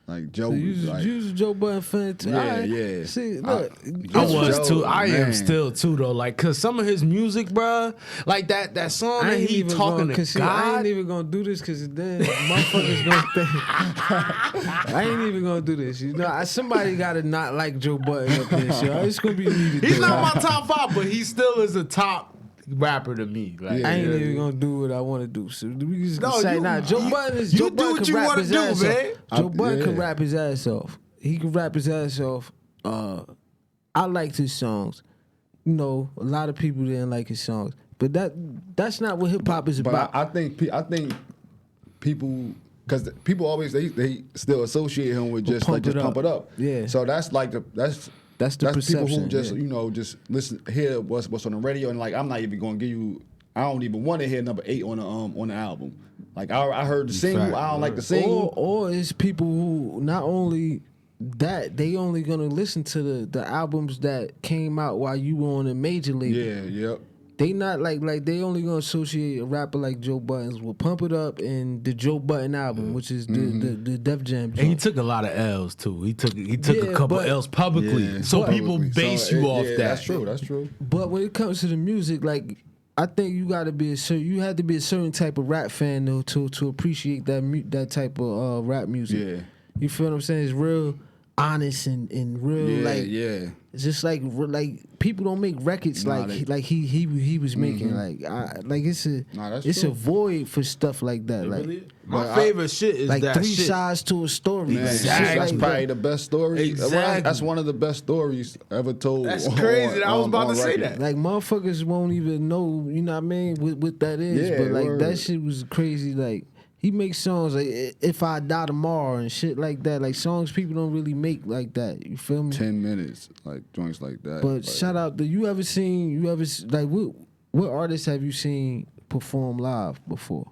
Like Joe. So you was a Joe Budden fan too? Yeah, Alright. yeah. See, look. I was Joe, too. I am man. still too though. Like, cause some of his music, bruh, like that song that he talking to I God. ain't even gonna do this because then motherfuckers gonna think. I ain't even gonna do this. Somebody gotta not like Joe Budden up there. So it's gonna be me today. He's not my top 5, but he still is a top rapper to me. Like, I ain't even gonna do what I want to do. So we just say, Joe Budden is you Joe do Budden what can you rap wanna his do, ass man. off. Joe Budden can yeah. rap his ass off. He can rap his ass off. I liked his songs. A lot of people didn't like his songs, but that's not what hip hop is But about. I think people, because people always they still associate him with just Pump It Up. Pump It Up. Yeah. So that's like That's the people perception. who just yeah. just hear what's on the radio, and like I'm not even gonna give you. I don't even want to hear number 8 on the album. Like I heard the single. Fact, I don't like the single. Or it's people who not only that they only gonna listen to the albums that came out while you were on a major label. Yeah. Yep. They not like they only gonna associate a rapper like Joe Budden's with Pump It Up and the Joe Budden album, which is the Def Jam. and he joint. took a lot of L's too. He took Yeah, a couple but- L's publicly, Yeah, so publicly. people base So you off yeah, that. That's true. That's true. But when it comes to the music, like I think you got to be you had to be a certain type of rap fan though to appreciate that type of rap music. Yeah. You feel what I'm saying? It's real honest and real Yeah. It's just like people don't make records Nah, he was making it's a Nah, that's it's true. a void for stuff like that My But favorite shit is like that 3 shit. sides to a story. Man, Shit Exactly. that's like probably that. the best story. Exactly. That's one of the best stories ever told. That's crazy. I was about to say record. that. Like motherfuckers won't even know, you know what I mean, what that is. Yeah, but like word. that shit was crazy. Like He makes songs like If I Die Tomorrow and shit like that. Like songs people don't really make like that. You feel me? 10 minutes, like joints like that. But like, shout out to like what artists have you seen perform live before?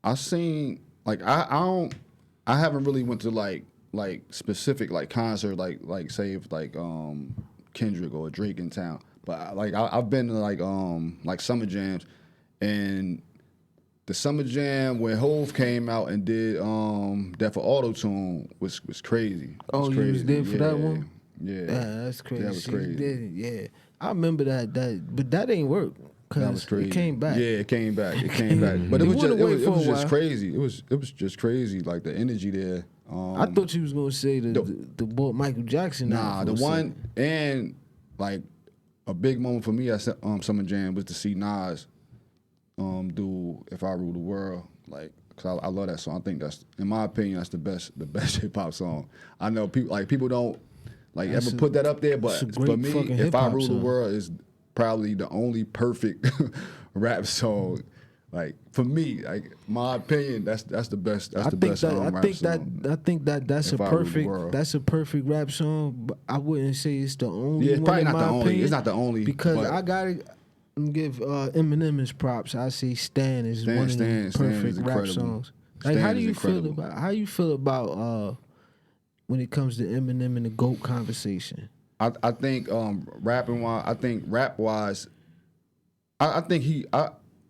I seen like I haven't really went to like specific like concert like say if like Kendrick or Drake in town, but I've been to like summer jams, and the summer jam when Hove came out and did that for Auto Tune was crazy. Oh, you was there for that one? Yeah, That's crazy. That was crazy. Yeah, I remember that, but that ain't work. That was crazy. It came back. Yeah, it came back. But it was just while. crazy. It was just crazy. Like the energy there. I thought you was gonna say the boy Michael Jackson. Nah, the one and like a big moment for me at Summer Jam was to see Nas do "If I Rule the World." Like, cause I love that song. I think that's, in my opinion, that's the best hip hop song. I know people don't like ever put that up there, but for me, "If I Rule the World" is probably the only perfect rap song. Like for me, like my opinion, that's the best. That's the best rap song. I think that's a perfect rap song. But I wouldn't say it's the only. Yeah, it's probably one not the only. opinion, It's not the only because I gotta give Eminem his props. I say Stan is one of the perfect rap songs. Like how do you feel about when it comes to Eminem and the GOAT conversation? I think rapping wise, I think rap wise, I think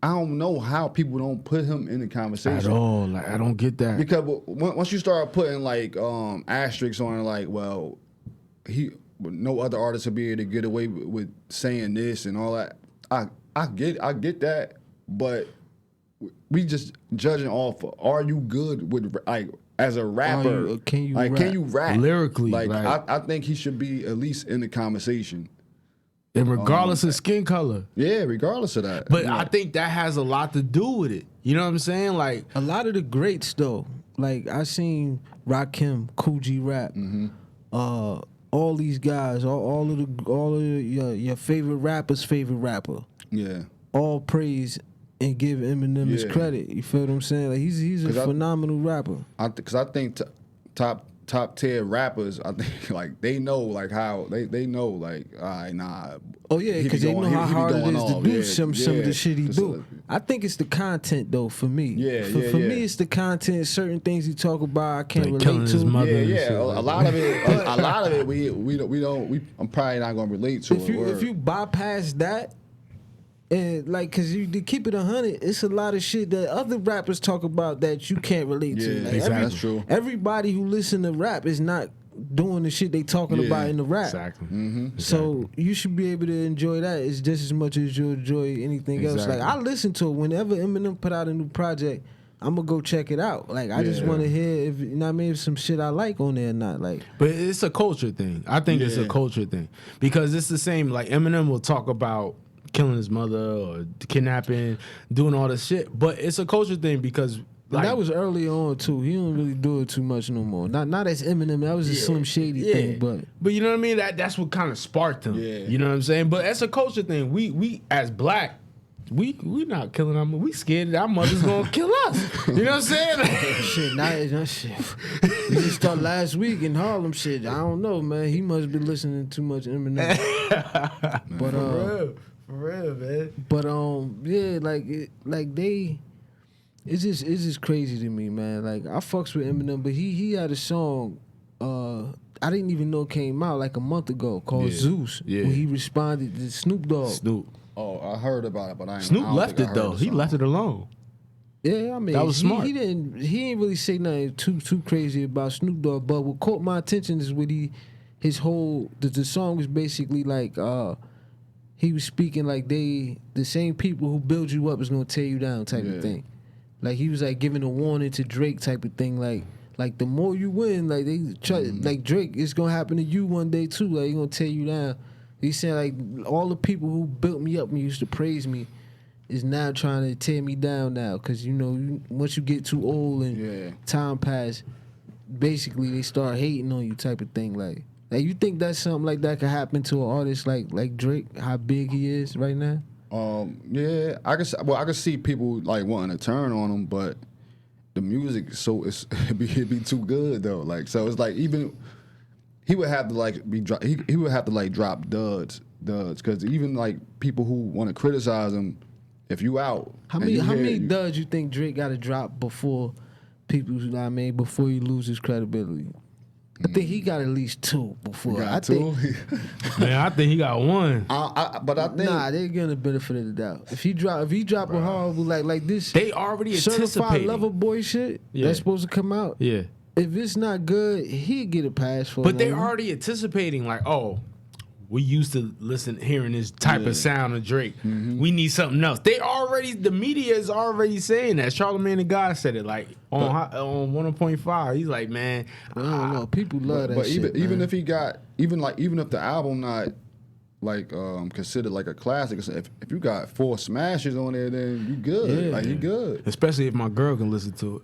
I don't know how people don't put him in the conversation at all. Like I don't get that, because once you start putting like asterisks on it, like, well, no other artist will be able to get away with saying this and all that. I get that, but we just judging off. Are you good with like as a rapper? Can you rap lyrically? Like I think he should be at least in the conversation. And regardless of skin color. Yeah, regardless of that. But I think that has a lot to do with it. You know what I'm saying? Like a lot of the greats though. Like I seen Rakim, Kool G Rap, all these guys, all of your favorite rappers' favorite rapper. Yeah. All praise and give Eminem his credit. You feel what I'm saying? Like he's a phenomenal rapper. Because I think top tier rappers, I think like they know like how they know like, all right, nah. Oh yeah, because they know how hard it is to do some of the shit he do. I think it's the content though for me. For me it's the content. Certain things he talk about I can't like relate to. A lot of it we don't. I'm probably not gonna relate to. If you bypass that. And like, cause to keep it 100, it's a lot of shit that other rappers talk about that you can't relate to. Like exactly. That's true. Everybody who listen to rap is not doing the shit they talking about in the rap. Exactly. Mm-hmm. So you should be able to enjoy that as just as much as you enjoy anything else. Like I listen to it whenever Eminem put out a new project. I'm gonna go check it out. Like I just want to hear if if some shit I like on there or not. Like, but it's a culture thing. I think it's a culture thing because it's the same. Like Eminem will talk about killing his mother or kidnapping, doing all this shit. But it's a culture thing because that was early on too. He don't really do it too much no more. Not as Eminem. That was a Slim Shady thing. But you know what I mean? That's what kind of sparked him. Yeah. You know what I'm saying? But that's a culture thing. We as black, we not killing our mother. We scared that our mother's gonna kill us. You know what I'm saying? Shit, that shit. We just started last week in Harlem. Shit, I don't know, man. He must be listening too much Eminem. But For real, man. But it's just crazy to me, man. Like I fucks with Eminem, but he had a song I didn't even know it came out like a month ago called Zeus. Yeah. When he responded to Snoop Dogg. Snoop. Oh, I heard about it, but I Snoop left it though. He left it alone. Yeah, I mean that was smart. He didn't really say nothing too crazy about Snoop Dogg, but what caught my attention is what the song was basically like he was speaking like the same people who build you up is gonna tear you down type of thing. Like he was like giving a warning to Drake type of thing. Like the more you win, like they try, like Drake, it's gonna happen to you one day too. Like he gonna tear you down. He's saying like all the people who built me up and used to praise me is now trying to tear me down now. Cause once you get too old and time pass, basically they start hating on you type of thing. Like you think that something like that could happen to an artist like Drake? How big he is right now? Yeah, I could see people like wanting to turn on him, but the music it'd be too good though. Like so, it's like even he would have to like he would have to like drop duds because even like people who want to criticize him, if you out, How many duds you think Drake got to drop before people? You know what I mean, before he loses credibility? I think he got at least 2 before. I think Man, I think he got 1. but I think they're getting the benefit of the doubt. If he drop a horrible like this, They already certified anticipating. lover boy shit Yeah. that's supposed to come out. Yeah. If it's not good, he'd get a pass for it. But they already anticipating like, oh, we used to hearing this type of sound of Drake. We need something else. The media is already saying that. Charlamagne the God said it like on 1.5. He's like, man, I don't know. People love that but shit. even man. if he got even if the album not like considered like a classic, if you got 4 smashes on there, then you good. Yeah. Like you good. especially if my girl can listen to it.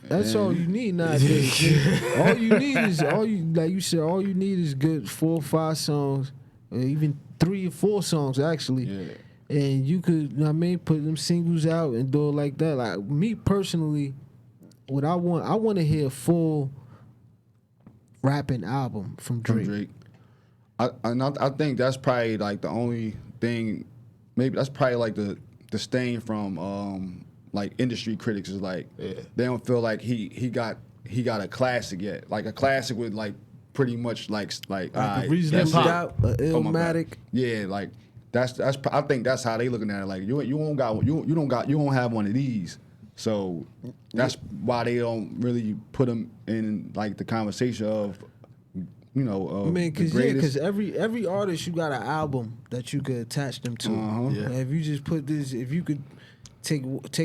That's all you need nowadays. nigga. All you need is like you said. All you need is good 4 or 5 songs, or even 3 or 4 songs actually. Yeah. And you could, you know what I mean, put them singles out and do it like that. Like me personally, what I want to hear a full rapping album from Drake. I think that's probably like the only thing. Maybe that's probably like the stain from like industry critics is like they don't feel like he got a classic yet. Like a classic with like pretty much like A Reasonable Doubt, Illmatic. Yeah, like that's I think that's how they looking at it. Like you don't have one of these. So that's why they don't really put them in like the conversation of I mean, because every artist, you got an album that you could attach them to. And if you just put this, if you could take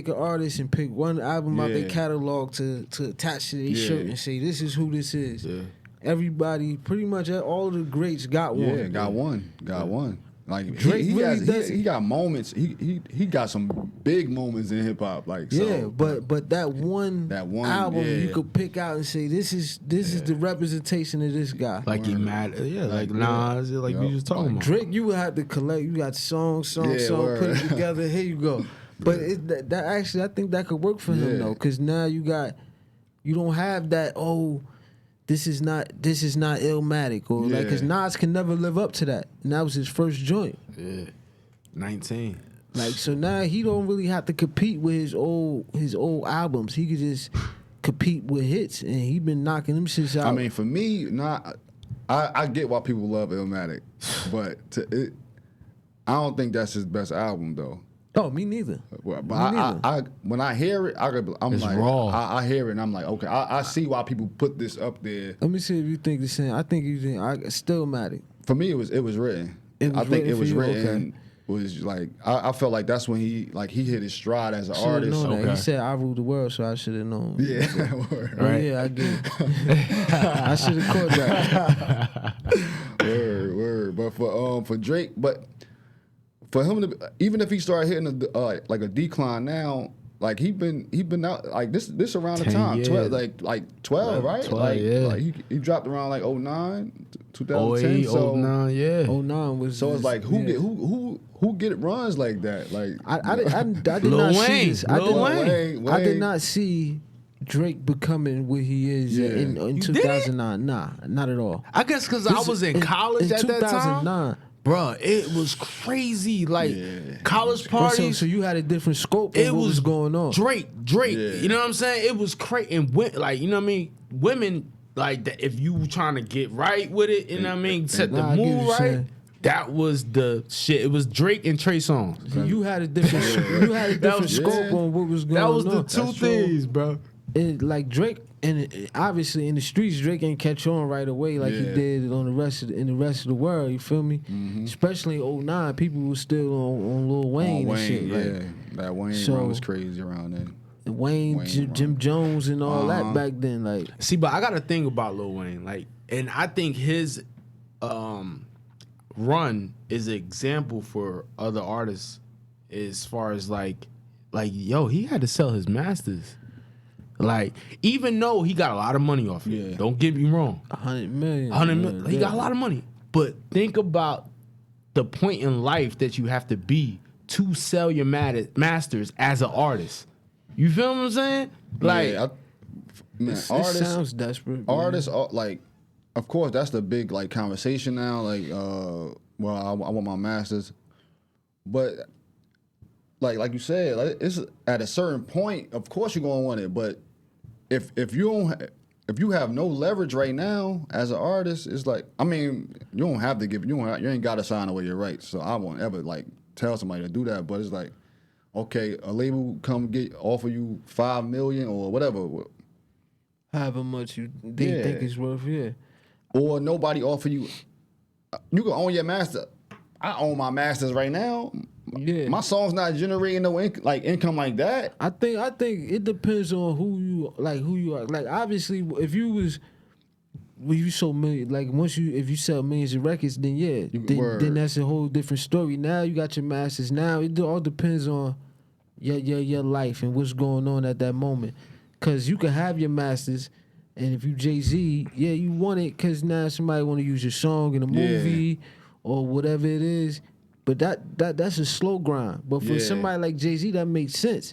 an artist and pick one album out their catalog to attach to their shirt and say, this is who this is. Yeah. Everybody, pretty much all the greats got one. Yeah, got one. Like Drake he got moments. He got some big moments in hip hop. Like but that one album you could pick out and say this is the representation of this guy. Like he mad, like Nas, like we just talking about. Drake, you would have to collect. You got song, put it together. Here you go. But that actually, I think that could work for him though, because now you don't have that. Oh, this is not Illmatic or like, because Nas can never live up to that, and that was his first joint. Yeah, 19. Like so now he don't really have to compete with his old albums. He could just compete with hits, and he been knocking them shits out. I mean, for me, I get why people love Illmatic, but I don't think that's his best album though. Oh, me neither. But I when I hear it, I'm it's like, raw. I hear it and I'm like, okay, I see why people put this up there. Let me see if you think the same. I think you think Stillmatic. For me, it was written. I think it was written. Was like I felt like that's when he hit his stride as an artist. Known that. He said I ruled the world, so I should have known. Yeah, right. Yeah, I get it. I should have caught that. Word. But for Drake, but for him to, even if he started hitting like a decline now, like he been out like this around the time 12 like 12 right 12, like he dropped around like 09 2010 08, so 09 yeah 09 was so it's like who get runs like that like I did Lil not Wayne. see this. I did not see Drake becoming what he is in 2009. Nah, not at all. I guess because I was in college at that time. 2009. Bruh, it was crazy. Like college parties. So you had a different scope of what was going on. Drake. Yeah. You know what I'm saying? It was crazy. And like, you know what I mean? Women, like, if you trying to get right with it, you know what I mean? Set the mood right. Saying. That was the shit. It was Drake and Trey Songz. You had a different scope on what was going on. That was the two things, bro. Like Drake, and obviously in the streets, Drake ain't catch on right away like he did on the rest of the world. You feel me? Mm-hmm. Especially in 09, people was still on Lil Wayne and shit. Like, that Wayne run was crazy around then. Wayne Jim Jones and all that back then. Like, see, but I got to think about Lil Wayne. Like, and I think his run is an example for other artists as far as like yo, he had to sell his masters. Like, even though he got a lot of money off it, don't get me wrong. 100 million. 100 million. He got a lot of money. But think about the point in life that you have to be to sell your masters as an artist. You feel what I'm saying? Like, man, it artists sounds desperate. Man. Artists are like, of course, that's the big like conversation now. Like, well, I want my masters, but like you said, like, it's at a certain point. Of course, you're gonna want it, but if you have no leverage right now as an artist, it's like, I mean, you don't have to give, you ain't got to sign away your rights. So I won't ever like tell somebody to do that. But it's like, okay, a label come offer you $5 million or whatever. However much they think it's worth, yeah. Or nobody offer you. You can own your master. I own my masters right now. Yeah, my song's not generating no income like that. I think it depends on who you are. Like obviously, if you sold million, like if you sell millions of records, then yeah, then that's a whole different story. Now you got your masters. Now it all depends on your life and what's going on at that moment. Cause you can have your masters, and if you Jay-Z, yeah, you want it because now somebody want to use your song in a movie or whatever it is. But that's a slow grind. But for somebody like Jay-Z, that makes sense.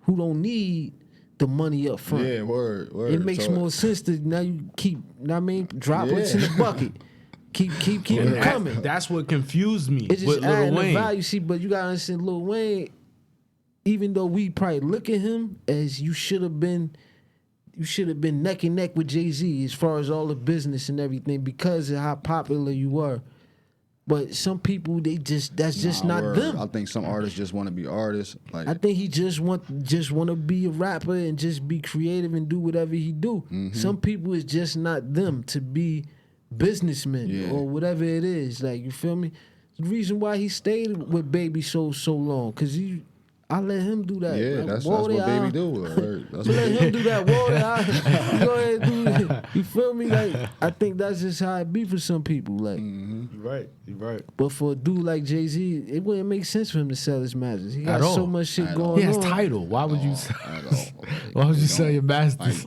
Who don't need the money up front. Yeah, word. It makes more sense to now you keep, drop what's in the bucket. Keep it coming. That's what confused me. It's with just adding Lil Wayne. the value. See, but you gotta understand, Lil Wayne, even though we probably look at him as you should have been neck and neck with Jay-Z as far as all the business and everything because of how popular you were. But some people, that's just not them. I think some artists just want to be artists. Like, I think he just want to be a rapper and just be creative and do whatever he do. Mm-hmm. Some people is just not them to be businessmen or whatever it is. Like, you feel me? The reason why he stayed with Baby so long, because I let him do that. Yeah, like, that's what Baby do. Let him do that. You go ahead and do it. You feel me? Like, I think that's just how it be for some people. Like, You're right. but for a dude like Jay-Z, it wouldn't make sense for him to sell his masters. He got so much shit going on. He has title. Why would you? Why would you sell your masters?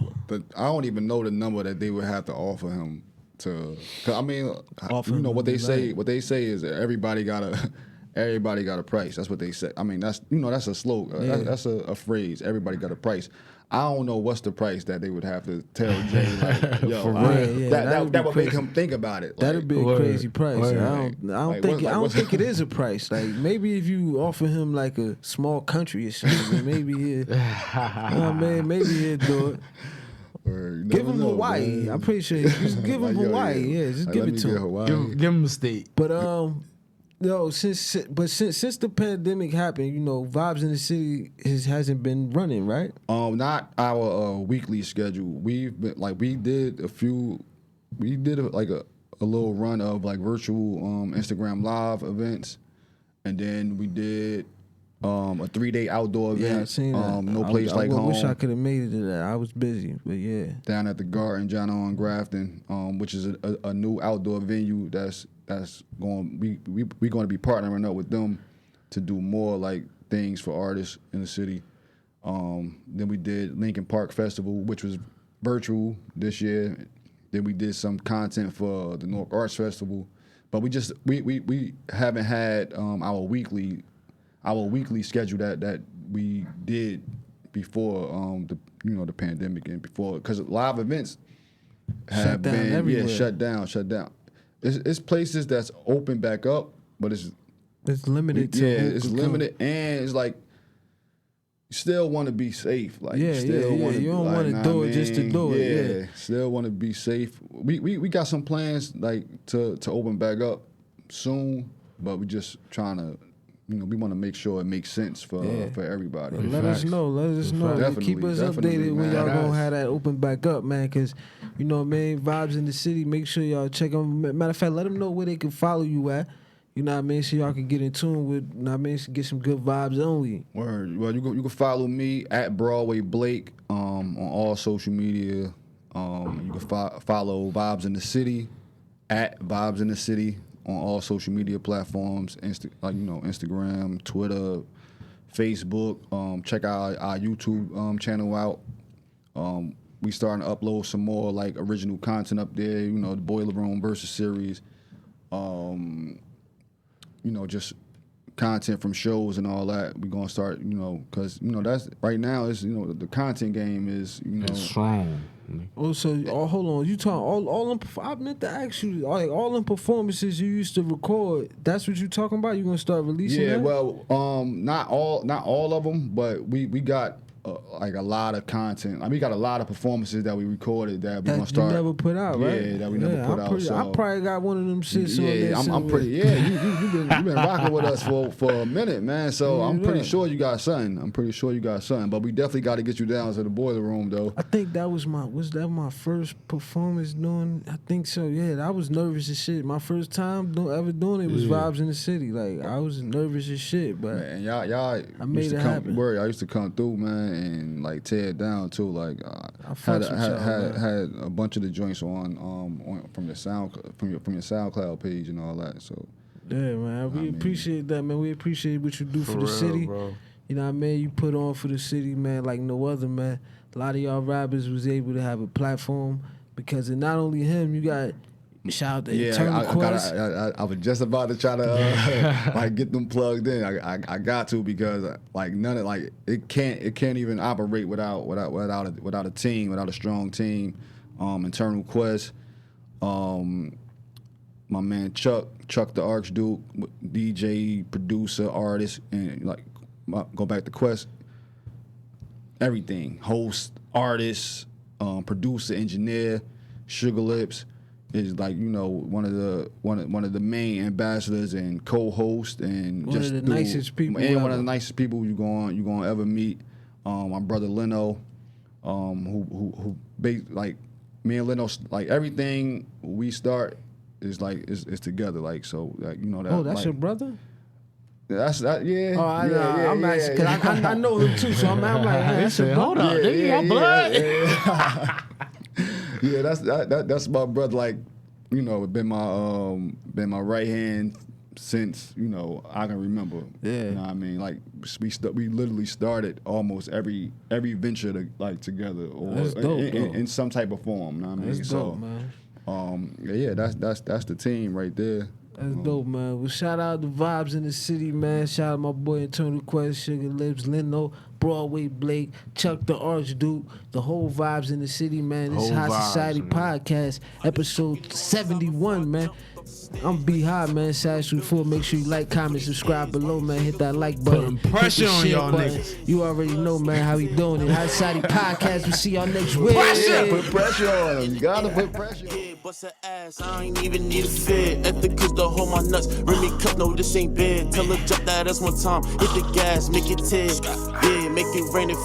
I don't even know the number that they would have to offer him to. Cause I mean, what they say. What they say is that everybody got a price. That's what they say. I mean, that's a slogan. That's a phrase. Everybody got a price. I don't know what's the price that they would have to tell Jay. Like, yo, that would make him think about it. Like, that'd be a crazy price. I don't think it is a price. Like maybe if you offer him like a small country or something, maybe he'll do it. Give him Hawaii. Man. I'm pretty sure. Just give him Hawaii. Yeah, just give it to him. Give him a state. But since the pandemic happened, Vibes in the City hasn't been running, right? Not our weekly schedule. We've been we did a little run of like virtual Instagram live events, and then we did a 3-day outdoor event. Yeah, I seen that. No Place Like Home. I wish I could have made it to that. I was busy, but yeah. Down at the Garden, John on Grafton, which is a new outdoor venue that's going. We're going to be partnering up with them to do more like things for artists in the city. Then we did Lincoln Park Festival, which was virtual this year. Then we did some content for the North Arts Festival, but we haven't had our weekly schedule that we did before the pandemic and before, because live events have been shut down. It's places that's open back up, but it's limited. It's limited, and it's like you still want to be safe. Like you don't want to do it just to do it. Yeah, still want to be safe. We got some plans like to open back up soon, but we just trying to. We want to make sure it makes sense for everybody. Let us know. Definitely, keep us updated when y'all gonna have that open back up, man. Because Vibes in the City. Make sure y'all check them. Matter of fact, let them know where they can follow you at. You know what I mean? So y'all can get in tune with. Get some good vibes only. Word. Well, you can follow me at Broadway Blake on all social media. You can follow Vibes in the City at Vibes in the City on all social media platforms, Instagram, Twitter, Facebook. Check out our YouTube channel out. We starting to upload some more like original content up there. The Boiler Room versus series. Just content from shows and all that. We're gonna start, you know, because you know that's right now. Is you know the content game is you know It's strong. Oh, so hold on. You talking all them? I meant to ask you, like all them performances you used to record. That's what you talking about? You gonna start releasing? Yeah, that? well, not all of them, but we got like a lot of content. I mean, we got a lot of performances that we recorded that we gonna start. You never put out, right? Yeah, that we never put out. So I probably got one of them shits on there. yeah, I'm pretty. Yeah, you been rocking with us for a minute, man. So Yeah, I'm pretty right. sure you got something. But we definitely got to get you down to the boiler room, though. I think that was my first performance doing. I think so. Yeah, I was nervous as shit. My first time ever doing it was Vibes in the City. Like I was nervous as shit, but Man, y'all I made used to it come. happen. Word, I used to come through, man, and like tear it down too. Like I fucks with y'all, man. had a bunch of the joints on from your SoundCloud page and all that. So yeah, man, we appreciate that, man. We appreciate what you do for the city. bro. You know what I mean? You put on for the city, man, like no other, man. A lot of y'all rappers was able to have a platform because of not only him, you got shout out to Eternal Quest. I was just about to try to like get them plugged in. I got to because like none of like it can't even operate without a team, without a strong team. Eternal Quest, my man Chuck the Archduke, DJ, producer, artist, and like go back to Quest. Everything, host, artist, producer, engineer, Sugar Lips is like you know one of the main ambassadors and co-host and One of the nicest people and one ever. of the nicest people you gonna ever meet. My brother Leno, who like me and Leno, like everything we start is like is together. Like so, like you know that. Oh, that's like, your brother? That's that. Yeah. Oh, I'm yeah, asking because I know him too, so I'm like, man, that's your Hold brother. up, nigga, y'all blood. Yeah, that's my brother. Like, you know, been my right hand since you know I can remember. Yeah. You know what I mean? Like we literally started almost every venture together or That's dope, in some type of form. You know what I mean? That's So, dope, man. yeah, that's the team right there. That's dope, man. Well, shout out to Vibes in the City, man. Shout out my boy Eternal Quest, Sugar Lips, Leno, Broadway Blake, Chuck the Archduke, the whole Vibes in the City, man. This Whole High Vibes, Society man. Podcast, episode 71, man. I'm B High, man. Sash 4. Make sure you like, comment, subscribe below, man. Hit that like button. Putting pressure Hit the on share y'all button. niggas. You already know, man, how we doing it. High Society Podcast. We see y'all next week. Put pressure on them. You gotta put pressure. Yeah, bust her ass, I ain't even need a fit. Ethicals to hold my nuts. Remy cup, no, this ain't bad. Tell her jump that ass one time. Hit the gas, make it tear. Yeah, make it rain and